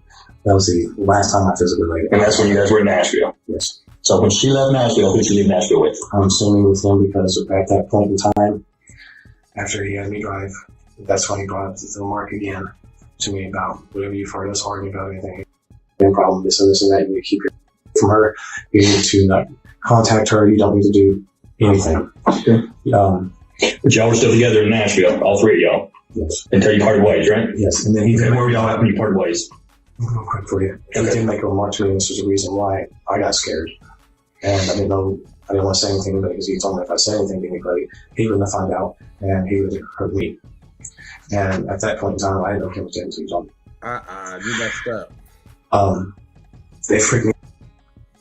That was the last time I physically met her. And that's when you guys were in Nashville? Yes. So when she left Nashville, who did she leave Nashville with? I'm assuming with him because at that point in time, after he had me drive, that's when he brought up the remark again to me about whatever you've heard us arguing about anything. No problem, this and that. You need to keep your from her. You need to not contact her. You don't need to do anything. Okay. But y'all were still together in Nashville, all three of y'all? Yes. Until you parted ways, right? Yes. And then where were y'all at when you parted ways? Real quick for you. He did make a remark to me, and this was the reason why I got scared. And I didn't want to say anything to anybody because he told me if I said anything to anybody, he wouldn't find out and he would hurt me. And at that point in time, I didn't know Kim was dead until he told me. You messed up. They freaked me.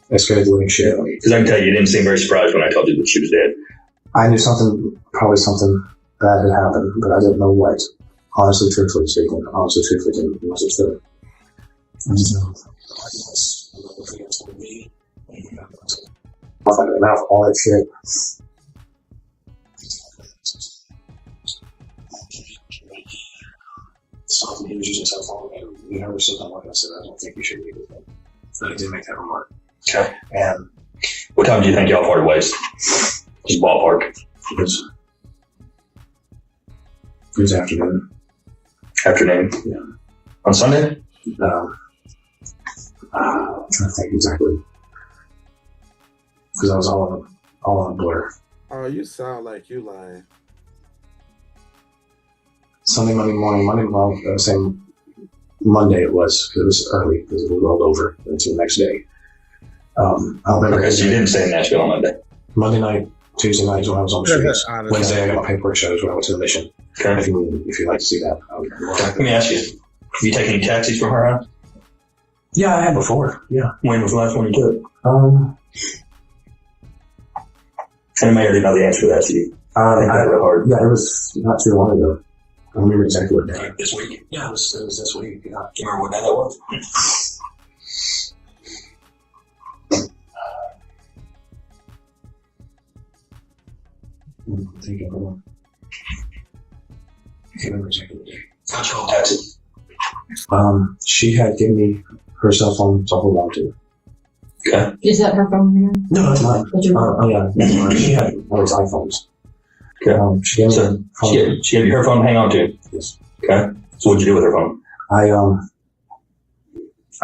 They scared the living shit out of me. Because I can tell you didn't seem very surprised when I told you that she was dead. I knew probably something bad had happened, but I didn't know what. Honestly, truthfully speaking, didn't know what to. I just know me. Off out of the mouth, all that shit. So he was using cell phone, and we never said that. Like I said, I don't think we should be with him. But he did make that remark. Okay. And what time do you think y'all parted ways? Just ballpark. It was It was afternoon. Afternoon? Yeah. On Sunday? I'm trying to think exactly. Because I was all on a blur. Oh, you sound like you lying. Monday morning, same Monday it was, because it was early, because it rolled over until the next day. I remember. Okay, so you didn't stay in Nashville on Monday? Monday night, Tuesday night is when I was on the streets. Honestly. Wednesday, I got my paperwork shows when I went to the mission. Okay. If you'd like to see that. Let me ask you, have you taken any taxis from her house? Yeah, I had before. Yeah. When was the last one you took? And I may already know the answer to that, so you think that real hard. Yeah, it was not too long ago. I don't remember exactly what day. This week? Yeah, it was this week. Yeah. Do you remember what day that was? I'm thinking, hold on. I can't remember exactly what day. How'd you hold taxi? She had given me her cell phone to hold on to. Okay. Is that her phone here? No, that's mine. That's your Oh yeah, that's mine. She had one of those iPhones. Okay. She gave me So her phone. she gave you her phone to hang on to? Yes. Okay. So what'd you do with her phone? I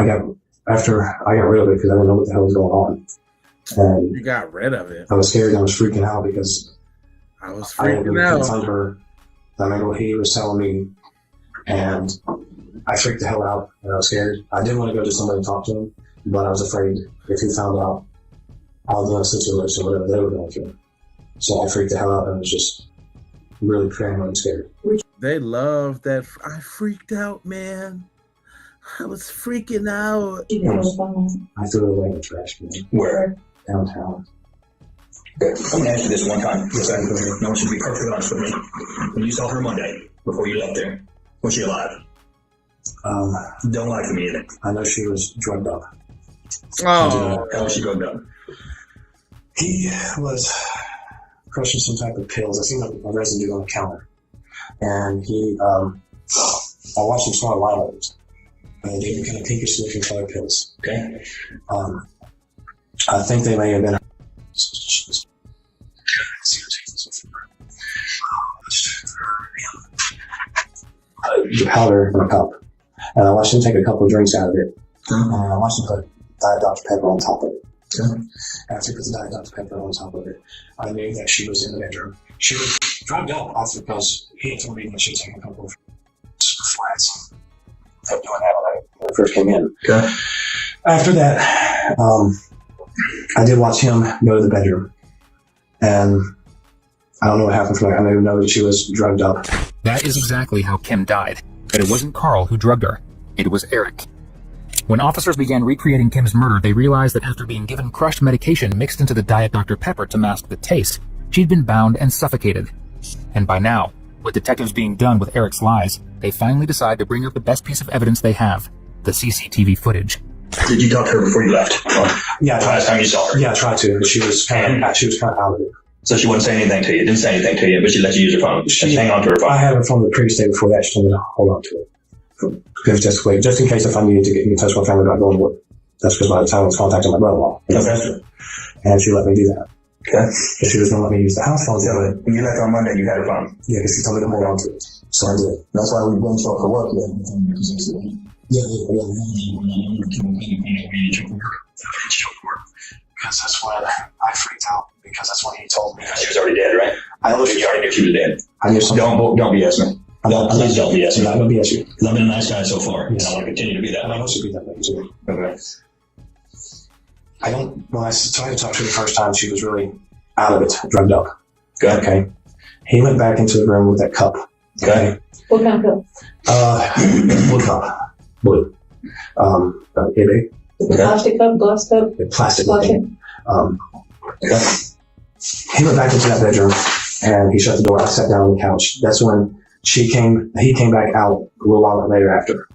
got rid of it because I didn't know what the hell was going on. And You got rid of it. I was scared and I was freaking out because I was I didn't freaking out. find her. I remember what he was telling me, and I freaked the hell out and I was scared. I did want to go to somebody and talk to him, but I was afraid if he found out all the situation, whatever they were going through. So I freaked the hell out and was just really paranoid and scared. They love that. I freaked out, man. I was freaking out. I threw it away in the trash can. Where? Downtown. Okay. I'm going to ask you this one time. Yes, I want you to be perfectly honest with me. When you saw her Monday, before you left there, was she alive? Don't lie to me either. I know she was drugged up. Oh. How was she drugged up? He was crushing some type of pills. I seen a residue on the counter. And he, I watched him smell lilacs. And they were kind of pinkish looking colored pills. Okay. I think they may have been. The powder in a cup. And I watched him take a couple of drinks out of it. And I watched him put Diet Dr. Pepper on top of it. After he put the Diet Dr. Pepper on top of it, I knew that she was in the bedroom. She was drugged up off because he had told me that she had taken a couple of flats. Kept doing that when I first came in. Okay. After that, I did watch him go to the bedroom. And I don't know what happened from there. I didn't know that she was drugged up. That is exactly how Kim died. But it wasn't Carl who drugged her. It was Eric. When officers began recreating Kim's murder, they realized that after being given crushed medication mixed into the Diet Dr. Pepper to mask the taste, she'd been bound and suffocated. And by now, with detectives being done with Eric's lies, they finally decide to bring up the best piece of evidence they have, the CCTV footage. Did you talk to her before you left? Yeah, the last time you saw her? Yeah, I tried to, but she was kind of out of it. So she wouldn't say anything to you, didn't say anything to you, but she let you use her phone. She hang on to her phone. I had her phone the previous day before that. She told me to hold on to it. Because just in case if I needed to get in touch with my family about going to work. That's because by the time I was contacting my brother-in-law. Okay. And she let me do that. Okay. But she was going to let me use the house phone. Yeah, but when you left on Monday, you had her phone. Yeah, because she told me to hold on to it. So I did. That's why we went for work. Yeah. Because that's when I freaked out. Because that's when he told me. She was already dead, right? I know You already knew she was dead. I knew something. Don't BS me. Please don't BS me. I'm not going to BS you. Because I've been a nice guy so far, and I want to continue to be that And I way. want you to be that way too. Okay. When I tried to talk to her the first time, she was really out of it, drugged up. Good. Okay. He went back into the room with that cup. Okay. What kind of cup? Wood cup. Blue. Big. Plastic cup, glass cup? Plastic. Plastic. Okay. He went back into that bedroom and he shut the door. I sat down on the couch. That's when he came back out a little while later after.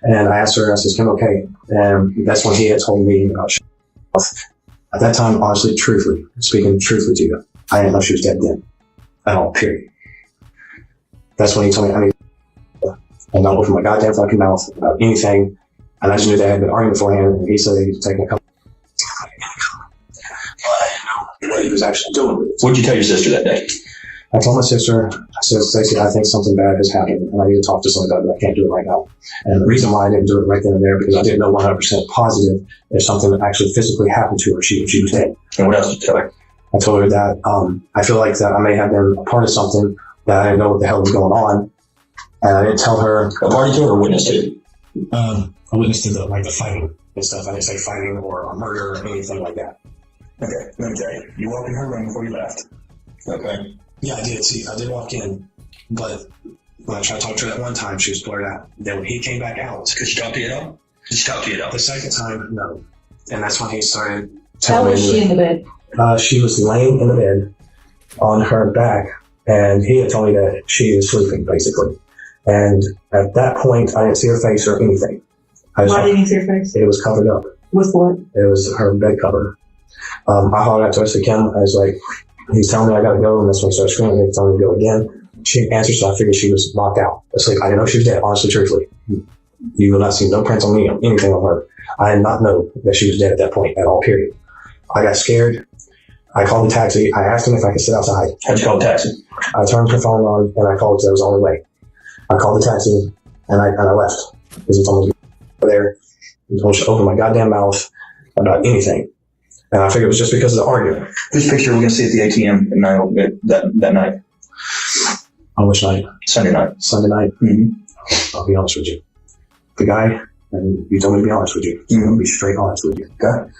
And I asked her, I said, "Kim, okay?" And that's when he had told me about at that time, honestly, speaking truthfully to you, I didn't know she was dead then. At all, period. That's when he told me, I'm not open my goddamn fucking mouth about anything. And I just knew they had been arguing beforehand, and he said he was taking a couple. But I didn't know what he was actually doing with it. What did you tell your sister that day? I told my sister, I said, Stacey, I think something bad has happened and I need to talk to somebody, but I can't do it right now. And the reason why I didn't do it right then and there, because I didn't know 100% positive if something that actually physically happened to her, she was dead. And what else did you tell her? I told her that I feel like that I may have been a part of something that I didn't know what the hell was going on. And I didn't tell her. A party to or a witness to? A witness to the fighting and stuff. I didn't say fighting or murder or anything like that. Okay, let me tell you. You walked in her room before you left. Okay. Yeah, I did. See, I did walk in, but when I tried to talk to her that one time, she was blurred out. Then when he came back out. Could she talk to you at all? Did she talk to you at all? The second time, no. And that's when he started How telling me. was she in the bed? She was laying in the bed on her back, and he had told me that she was sleeping, basically. And at that point, I didn't see her face or anything. Why didn't you see her face? It was covered up. With what? It was her bed cover. I hollered out to her, I said, Kim, I was like, he's telling me I gotta go, and that's when he started screaming, he's telling me to go again. She didn't answer, so I figured she was knocked out asleep. I didn't know she was dead, honestly, truthfully. You will not see no prints on me or anything on her. I did not know that she was dead at that point at all, period. I got scared. I called the taxi. I asked him if I could sit outside. How'd you call the taxi? I turned her phone on, and I called because that was the only way. I called the taxi, and I left. Because he told me to go there. He told me to open my goddamn mouth about anything. And I figured it was just because of the argument. This picture we're going to see at the ATM that night. On which night? Sunday night. Sunday night? Mm-hmm. I'll be honest with you. The guy, and you told me to be honest with you. Mm-hmm. I'll be straight honest with you. Okay?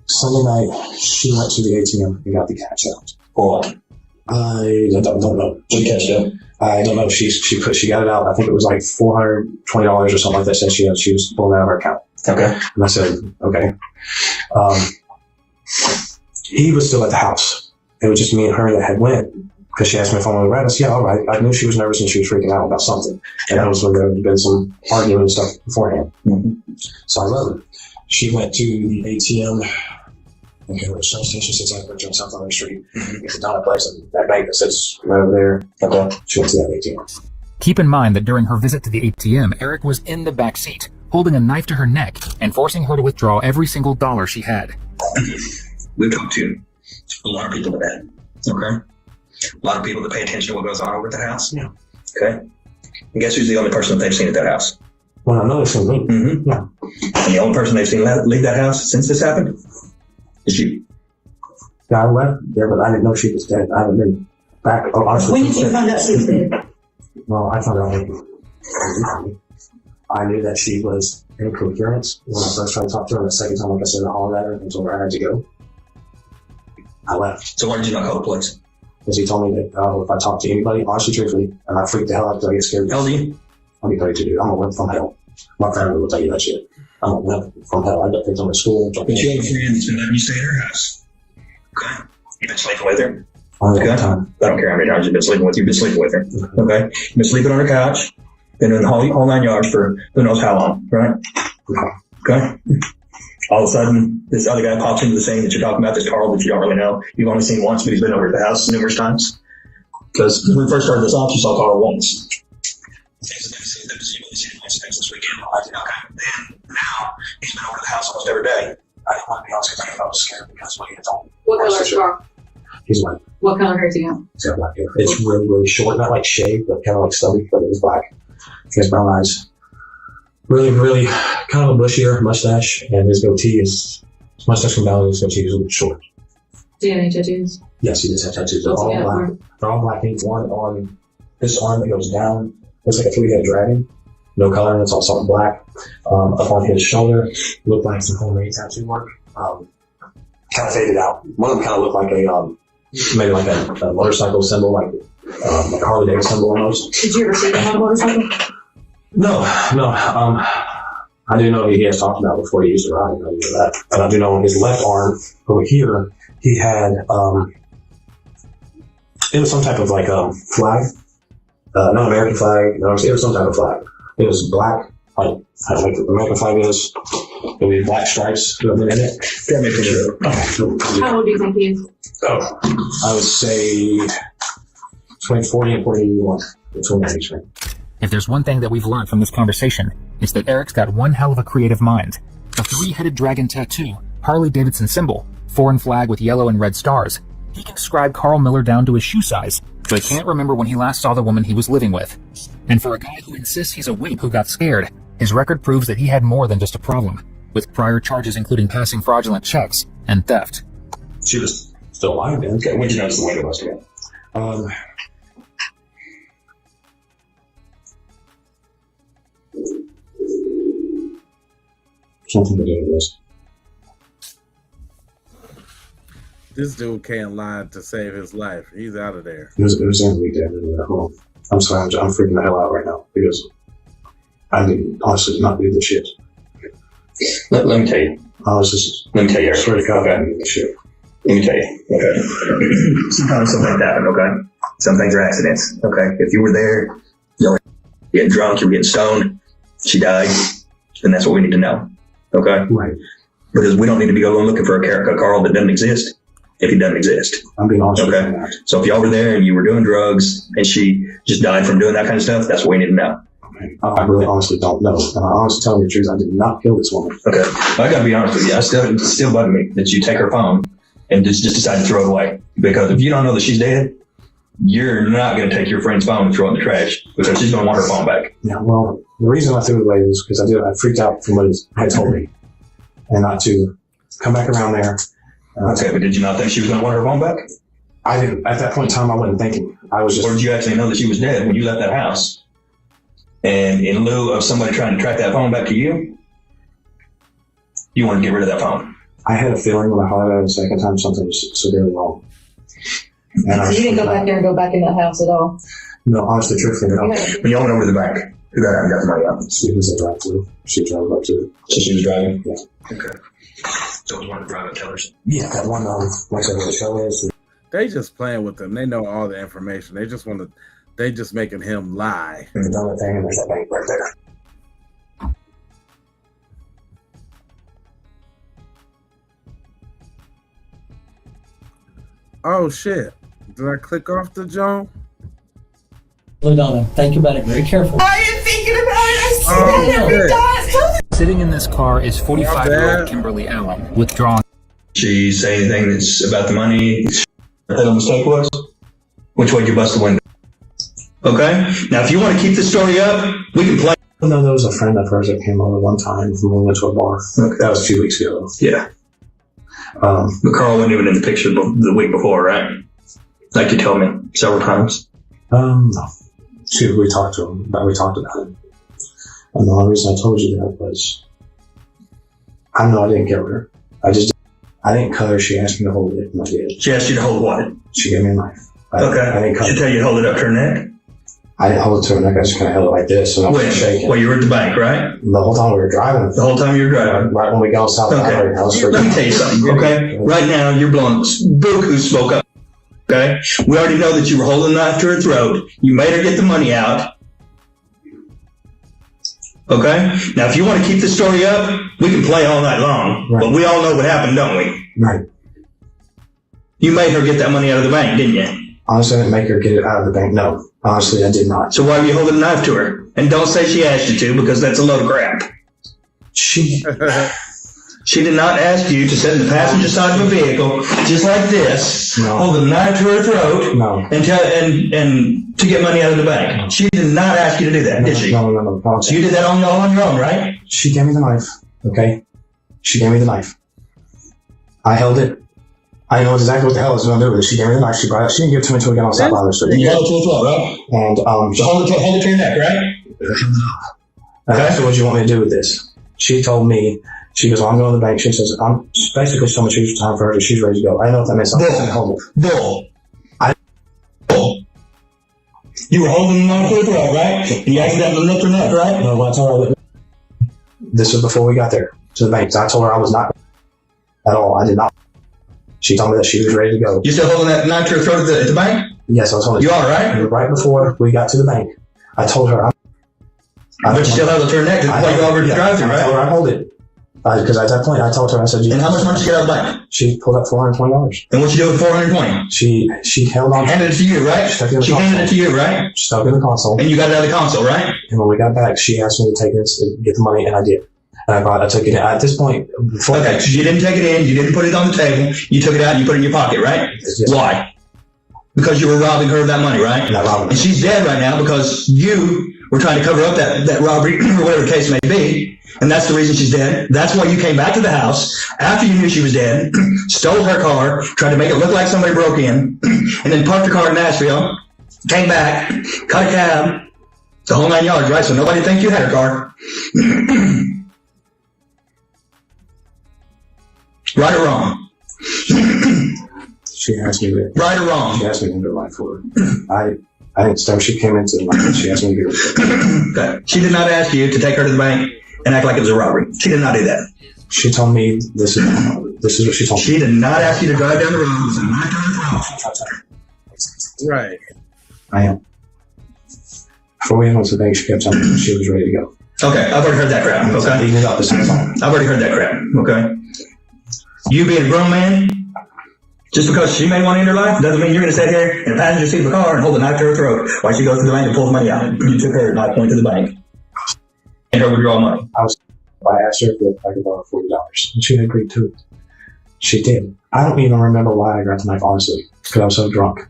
Sunday night, she went to the ATM and got the cash out. For what? I don't know. She cashed out? I don't know. She got it out. I think it was like $420 or something like that. Said she was pulling out of her account. Okay. And I said, okay. He was still at the house. It was just me and her that had went. Because she asked me if I wanted to ride. I said, yeah, all right. I knew she was nervous and she was freaking out about something. And that was when there had been some arguing and stuff beforehand. Mm-hmm. So I love her. She went to the ATM. Okay, where the service station sits out there on South Island Street. It's down a place, and that bank that sits right over there. Okay. She went to that ATM. Keep in mind that during her visit to the ATM, Eric was in the back seat, holding a knife to her neck and forcing her to withdraw every single dollar she had. We've talked to a lot of people about it. Okay? A lot of people that pay attention to what goes on over at the house. Yeah. Okay? And guess who's the only person that they've seen at that house? Well, I know it's me. Mm-hmm. Yeah. And the only person they've seen leave that house since this happened is you. Yeah, I left there, but I didn't know she was dead. I haven't been back. Oh, honestly, When did you find out she was dead? Well, I found out I knew that she was incoherent when I first tried to talk to her, and the second time, like I said, I hollered at her and told her I had to go. I left. So why did you not call the police? Because he told me that if I talk to anybody, honestly, truthfully, and I freaked the hell out because I get scared. How old are you? I'll be 32, dude. I'm a wimp from hell. My family will tell you that shit. I'm a wimp from hell. I got things on my school. But you have a friend that's been letting you stay at her house. Okay. You've been sleeping with her? Only one time. I don't care how many times you've been sleeping with her. You've been sleeping with her. Okay. You've been sleeping on her couch. Been in the whole 9 yards for who knows how long, right? Okay. All of a sudden, this other guy pops into the scene that you're talking about, this Carl that you don't really know. You've only seen once, but he's been over at the house numerous times. Because when we first started this off, you saw Carl once. Then, now, he's been over to the house almost every day. I didn't want to be honest with you. I was scared because what he had told me. What color is Carl? He's white. What color hair does he have? He's got black hair. It's really, really short, not like shaved, but kind of like stubby, but it was black. He has brown eyes. Really, really kind of a bushier mustache, and his goatee is, his mustache from down, and his goatee is a little short. Do you have any tattoos? Yes, he does have tattoos. They're all black. They're all black. He's one on his arm that goes down. Looks like a three-headed dragon. No color, and it's all something black. Up on his shoulder, looked like some homemade tattoo work. Kind of faded out. One of them kind of looked like a, maybe like a motorcycle symbol, like a Harley Davidson symbol almost. Did you ever see him on a motorcycle? No. I do know he has talked about before he used to ride. I know that. And I do know on his left arm over here, he had, it was some type of like flag. Not American flag. No, it was some type of flag. It was black, like the American flag is. It was black stripes in it. Got me a picture. How old do you think he is? Oh, I would say between 40 and 41. Between that age range. If there's one thing that we've learned from this conversation, it's that Eric's got one hell of a creative mind. A three-headed dragon tattoo, Harley Davidson symbol, foreign flag with yellow and red stars, He can describe Carl Miller down to his shoe size, but can't remember when he last saw the woman he was living with. And for a guy who insists he's a wimp who got scared, his record proves that he had more than just a problem, with prior charges including passing fraudulent checks and theft. She was still alive then. Okay, when did you notice the window busted in? Something to do with this. This dude can't lie to save his life. He's out of there. It was during the weekend at home. I'm sorry, I'm freaking the hell out right now because I did honestly not do this shit. Let me tell you. Let me tell you, Eric. Swear to God, I didn't do this shit. Let me tell you, okay? Sometimes some things happen, okay? Some things are accidents, okay? If you were there, you were getting drunk, you were getting stoned, she died, then that's what we need to know, okay? Right. Because we don't need to be going looking for a Carl that doesn't exist if he doesn't exist. I'm being honest with okay? you. So if y'all were there and you were doing drugs and she just died from doing that kind of stuff, that's what we need to know. I really honestly don't know. And I honestly tell you the truth, I did not kill this woman. Okay. I gotta be honest with you. It's still bugging me that you take her phone and just decide to throw it away. Because if you don't know that she's dead, you're not going to take your friend's phone and throw it in the trash because she's going to want her phone back. Yeah, well, the reason I threw it away was because I freaked out from what he had told me. And not to come back around there. Okay, but did you not think she was going to want her phone back? I didn't. At that point in time, I wasn't thinking. I was just. Or did you actually know that she was dead when you left that house? And in lieu of somebody trying to track that phone back to you, you want to get rid of that phone? I had a feeling when I heard it the second time something was severely wrong. And So you didn't go back there and go back in that house at all? No, honestly, truthfully, no. When y'all went over to the bank, who got out and got the money out? She was a drive-through. She drove up to it. So she was driving? Yeah. Okay. So it was one of the driving tellers? Yeah, that one, like I said, where the show is. They just playing with them. They know all the information. They just want to. They just making him lie. And the other thing, and there's that bank right there. Oh shit! Did I click off the Joan? LaDonna, think about it very carefully. I am thinking about it. I see Oh, that every shit. time. Sitting in this car is 45-year-old Kimberly Allen, withdrawn. She say anything that's about the money that the mistake was? Which way did you bust the window? Okay? Now, if you want to keep the story up, we can play. No, there was a friend of hers that came over one time when we went to a bar. Okay. That was a few weeks ago. Yeah. But Carl wasn't even in the picture the week before, right? Like you told me several times. No. We talked to him, but we talked about it. And the only reason I told you that was, I know I didn't kill her. I didn't cut her. She asked me to hold it, and I did. She asked you to hold what? She gave me a knife. I didn't cut She it. tell you to hold it up to her neck? I didn't hold it to her neck. I just kind of held it like this, and I was shaking. Well, you were at the bank, right? The whole time we were driving. The whole time you were driving? Right when we got on South Highway, I was freaking Let me tell you something, okay? Right now, you're blowing buku smoke up, okay? We already know that you were holding the knife to her throat. You made her get the money out. Okay? Now, if you want to keep the story up, we can play all night long. Right. But we all know what happened, don't we? Right. You made her get that money out of the bank, didn't you? Honestly, I didn't make her get it out of the bank. No. Honestly, I did not. So why were you holding a knife to her? And don't say she asked you to, because that's a load of crap. She did not ask you to sit in the passenger side of a vehicle, just like this, hold a knife to her throat, and to get money out of the bank. She did not ask you to do that, did she? No. So you did that all on your own, right? She gave me the knife, okay? She gave me the knife. I held it. I know exactly what the hell I was going to do with it. She gave me the knife. She brought it. She didn't give it to me until we got on South Island Street. You held it to her throat, right? And, so hold it to your neck, right? Okay. So what do you want me to do with this? She told me, she goes, well, I'm going to the bank. She says, I'm basically so much time for her. She's ready to go. I know what that means. I'm going to hold it. Bull. You were holding the knife to her throat, right? You accidentally nipped her neck, right? No, when I told her that, this was before we got there to the bank. So I told her I was not at all. I did not. She told me that she was ready to go. You still holding that knife to her throat at the bank? Yes, I was holding it. You are, right? Right before we got to the bank, I told her. But you still held it to her neck to play over the drive-thru, right? I told her I hold it. Because at that point, I told her, I said, and how much money did you get out of the bank? She pulled up $420. And what'd you do with $420? She held on. Handed it to you, right? She handed it to you, right? Stuck in the console. And you got it out of the console, right? And when we got back, she asked me to take this to get the money, and I did. And I took it at this point. Before Okay, so you didn't take it in, you didn't put it on the table, you took it out and you put it in your pocket, right? Yes. Why? Because you were robbing her of that money, right? Not robbing her. And she's dead right now because you were trying to cover up that robbery or whatever the case may be. And that's the reason she's dead. That's why you came back to the house after you knew she was dead, stole her car, tried to make it look like somebody broke in, and then parked your car in Nashville, came back, cut a cab, the whole 9 yards, right? So nobody would think you had her car. Right or wrong? She asked me to. Right or wrong? She asked me to underline for her. I didn't start. She came into the market. She asked me to give her. Okay. She did not ask you to take her to the bank and act like it was a robbery. She did not do that. She told me this is what she told me. She did not ask you to drive down the road. It was a knock on the road. Right. I am. Before we went to the bank, she kept telling me she was ready to go. Okay, I've already heard that crap. Okay. Eating it up this time. I've already heard that crap. Okay. You being a grown man, just because she may want to end her life, doesn't mean you're going to sit here in the passenger seat of a car and hold a knife to her throat while she goes to the bank and pulls money out. You took her knife point to the bank and her withdraw money. I asked her if I could borrow $40, and she agreed to it. She did. I don't even remember why I grabbed the knife, honestly, because I was so drunk.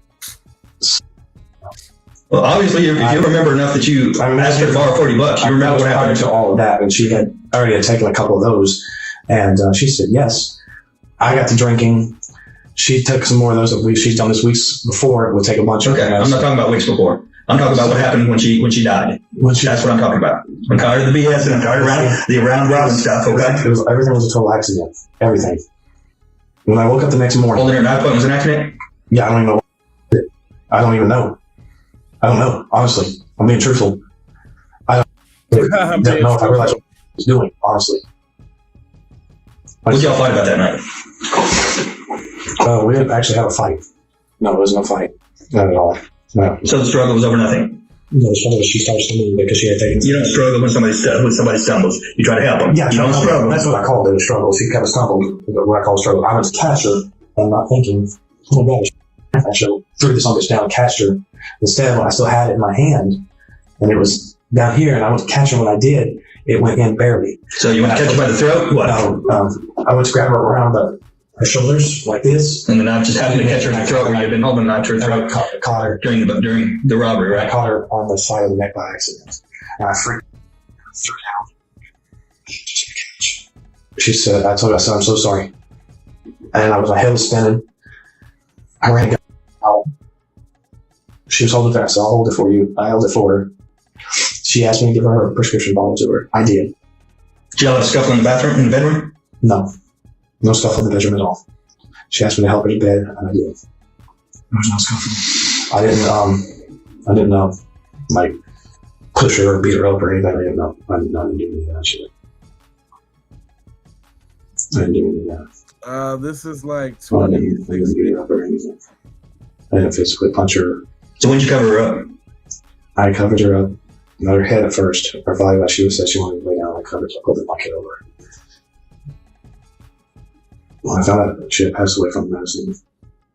Well, obviously, if you remember enough that you asked her to borrow $40, you remember what happened to all of that, and she had already taken a couple of those, and she said yes. I got to drinking. She took some more of those that she's done this weeks before. It would take a bunch of. Okay, I'm not talking about weeks before. I'm talking about what happened when she died. That's what I'm talking about. I'm tired of the BS and I'm tired of the around robin stuff. Okay, everything was a total accident. Everything. When I woke up the next morning, holding her knife point was an accident. Yeah, I don't even know. I don't even know. I don't know. Honestly, I'm being truthful. I don't know if I realized what I was doing. Honestly. What did y'all fight about that night? We didn't actually have a fight. No, there was no fight. Not at all. No. So the struggle was over nothing? No, the struggle was she started stumbling because she had taken. You don't struggle when somebody stumbles. You try to help them. Yeah, you don't struggle. That's what I called it, a struggle. She kind of stumbled. What I call a struggle. I went to catch her, and I'm not thinking, oh my gosh, I should have threw this on this down and catched her. Instead, when I still had it in my hand, and it was down here, and I went to catch her when I did, it went in barely. So you went to catch her by the throat? What? I went to grab her around her shoulders like this. And the knife just happened to catch her in the throat when you had been holding the knife to her throat. Caught her during the robbery, right? I caught her on the side of the neck by accident. And I freaked threw it out. She said, I told her, I said, I'm so sorry. And my head was spinning. I ran out. She was holding it there. I said, I'll hold it for you. I held it for her. She asked me to give her a prescription bottle to her. I did. Did you have a scuffle in the bathroom, in the bedroom? No. No scuffle in the bedroom at all. She asked me to help her to bed, and I did. There was no scuffle. I didn't like, push her or beat her up or anything. I didn't know. I didn't do any of that shit. I didn't do any of that. This is like I didn't beat her up or anything. I didn't physically punch her. So when did you cover her up? I covered her up. Not her head at first. Her volleyball, she said she wanted to lay down. I covered her, pulled the blanket over her. When I found out that she had passed away from medicine,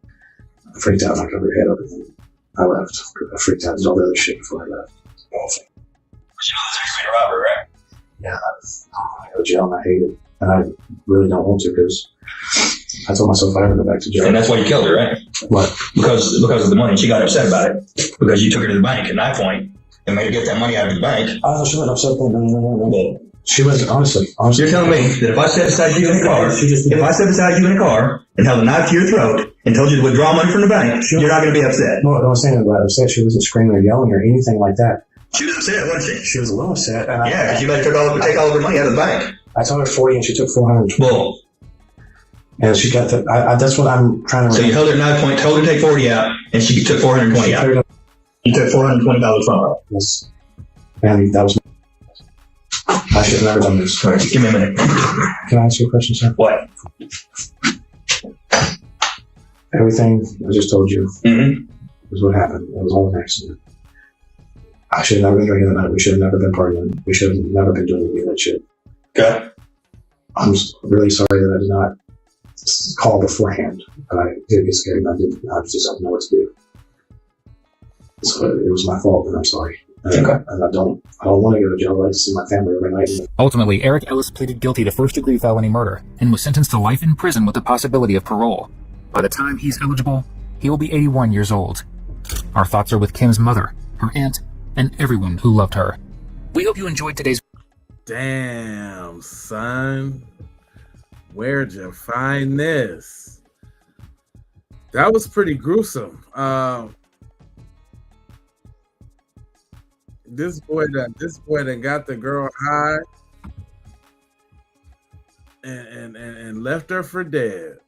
I freaked out and I covered her head up and then I left. I freaked out and did all the other shit before I left. Awful. But you know that's actually a robbery, right? Yeah, I go to jail and I hate it. And I really don't want to because I told myself I never go back to jail. And that's why you killed her, right? What? Because of the money. She got upset about it because you took her to the bank at that point and made her get that money out of the bank. Oh, she wasn't upset. No. She wasn't, honestly. You're telling me that if I sat beside you in a car, and held a knife to your throat and told you to withdraw money from the bank, you're not going to be upset? No, I was saying about upset. She wasn't screaming or yelling or anything like that. She was upset, wasn't she? She was a little upset. Yeah, because you let her take all of her money out of the bank. I told her 40 and she took 420. Bull. And she got the, that's what I'm trying to remember. So you held her at knife point, told her to take 40 out, and she took 420 out. You took $420 from her. Yes. And that was, I should have never done this. All right, give me a minute. Can I ask you a question, sir? What? Everything I just told you was what happened. It was all an accident. I should have never been drinking that night. We should have never been partying. We should have never been doing any of that shit. Okay. I'm really sorry that I did not call beforehand. I did get scared and I just didn't know what to do. So it was my fault and I'm sorry. And I don't want to go to jail. I like to see my family every night. Ultimately, Eric Ellis pleaded guilty to first-degree felony murder and was sentenced to life in prison with the possibility of parole. By the time he's eligible, he will be 81 years old. Our thoughts are with Kim's mother, her aunt, and everyone who loved her. We hope you enjoyed today's... Damn, son. Where'd you find this? That was pretty gruesome. This boy that got the girl high and left her for dead.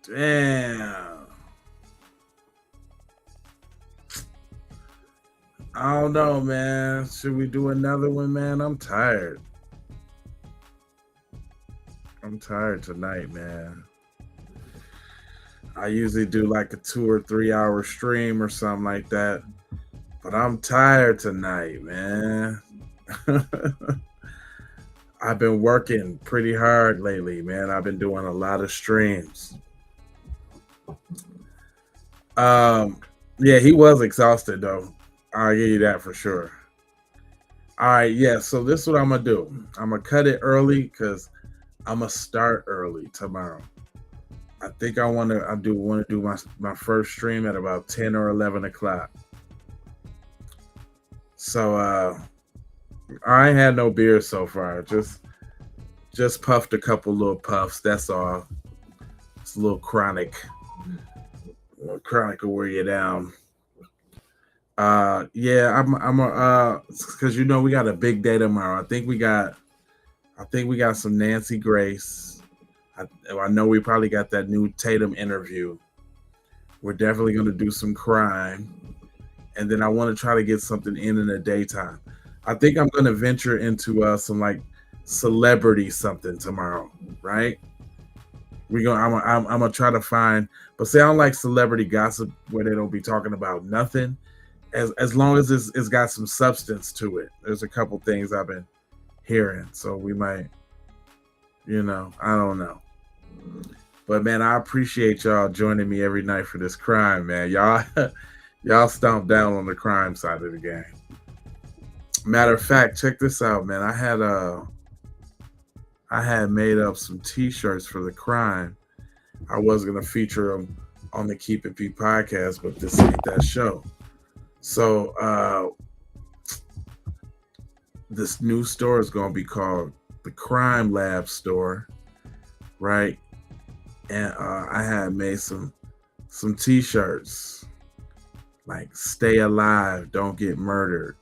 Damn. I don't know, man. Should we do another one, man? I'm tired. I'm tired tonight, man. I usually do like a 2 or 3 hour stream or something like that. But I'm tired tonight, man. I've been working pretty hard lately, man. I've been doing a lot of streams. Yeah, he was exhausted though. I'll give you that for sure. All right, yeah. So this is what I'm gonna do. I'm gonna cut it early because I'm gonna start early tomorrow. I think I want to do my first stream at about 10 or 11 o'clock. So I ain't had no beer so far. Just puffed a couple little puffs. That's all. It's a little chronic. Chronic will wear you down. Yeah, I'm because we got a big day tomorrow. I think we got some Nancy Grace. I know we probably got that new Tatum interview. We're definitely going to do some crime. And then I want to try to get something in the daytime. I think I'm going to venture into some like celebrity something tomorrow, right? I'm going to try to find, but see, I don't like celebrity gossip where they don't be talking about nothing. As long as it's got some substance to it. There's a couple things I've been hearing. So we might, I don't know. But man, I appreciate y'all joining me every night for this crime, man. Y'all stomp down on the crime side of the game. Matter of fact, check this out, man. I had made up some t-shirts for the crime. I was gonna feature them on the Keep It P podcast, but this ain't that show. So this new store is gonna be called the Crime Lab Store, right? And I had made some t-shirts like "Stay Alive, Don't Get Murdered,"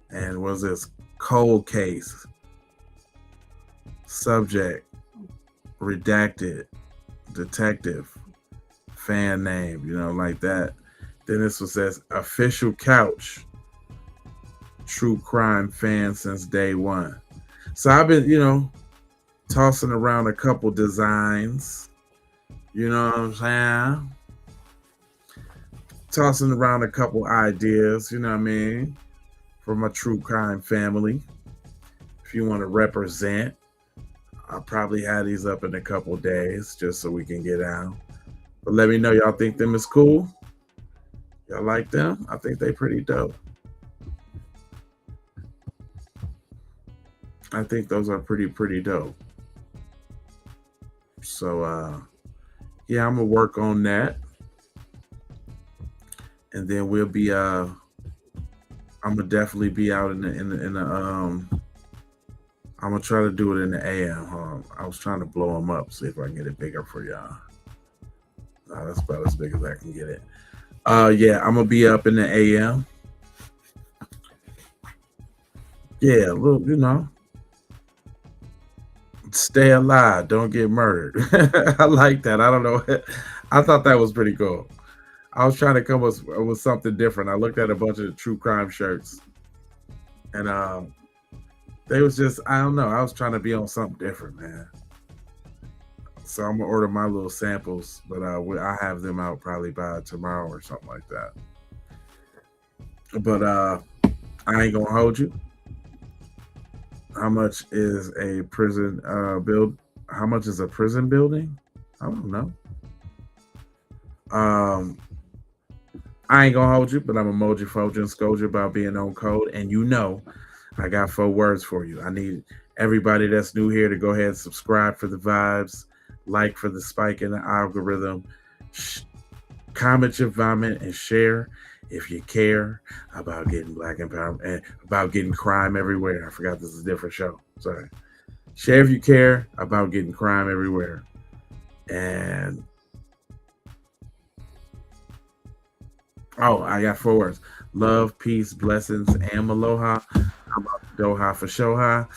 and was this cold case, subject redacted, detective, fan name, like that. Then this was as official couch, true crime fan since day one. So I've been, tossing around a couple designs, you know what I'm saying? Tossing around a couple ideas, you know what I mean? For my true crime family. If you want to represent, I'll probably have these up in a couple days just so we can get out. But let me know, y'all think them is cool? Y'all like them? I think they pretty dope. I think those are pretty dope. So yeah, I'm gonna work on that, and then we'll be I'm gonna definitely be out in the I'm gonna try to do it in the AM. I was trying to blow them up, see if I can get it bigger for y'all. That's about as big as I can get it. Yeah, I'm gonna be up in the AM. Yeah, a little, stay alive, don't get murdered. I like that. I don't know. I thought that was pretty cool. I was trying to come up with something different. I looked at a bunch of true crime shirts, and they was just, I don't know. I was trying to be on something different, man. So I'm gonna order my little samples, but I have them out probably by tomorrow or something like that. But I ain't gonna hold you. How much is a prison how much is a prison building? I don't know. I ain't gonna hold you, but I'm a moji foja and scold you about being on code. And you know, I got 4 words for you. I need everybody that's new here to go ahead and subscribe for the vibes, like for the spike in the algorithm, comment your vomit, and share if you care about getting black empowerment and about getting crime everywhere. I forgot this is a different show. Sorry. Share if you care about getting crime everywhere. And I got 4 words. Love, peace, blessings, and aloha. How about Doha for Shoha?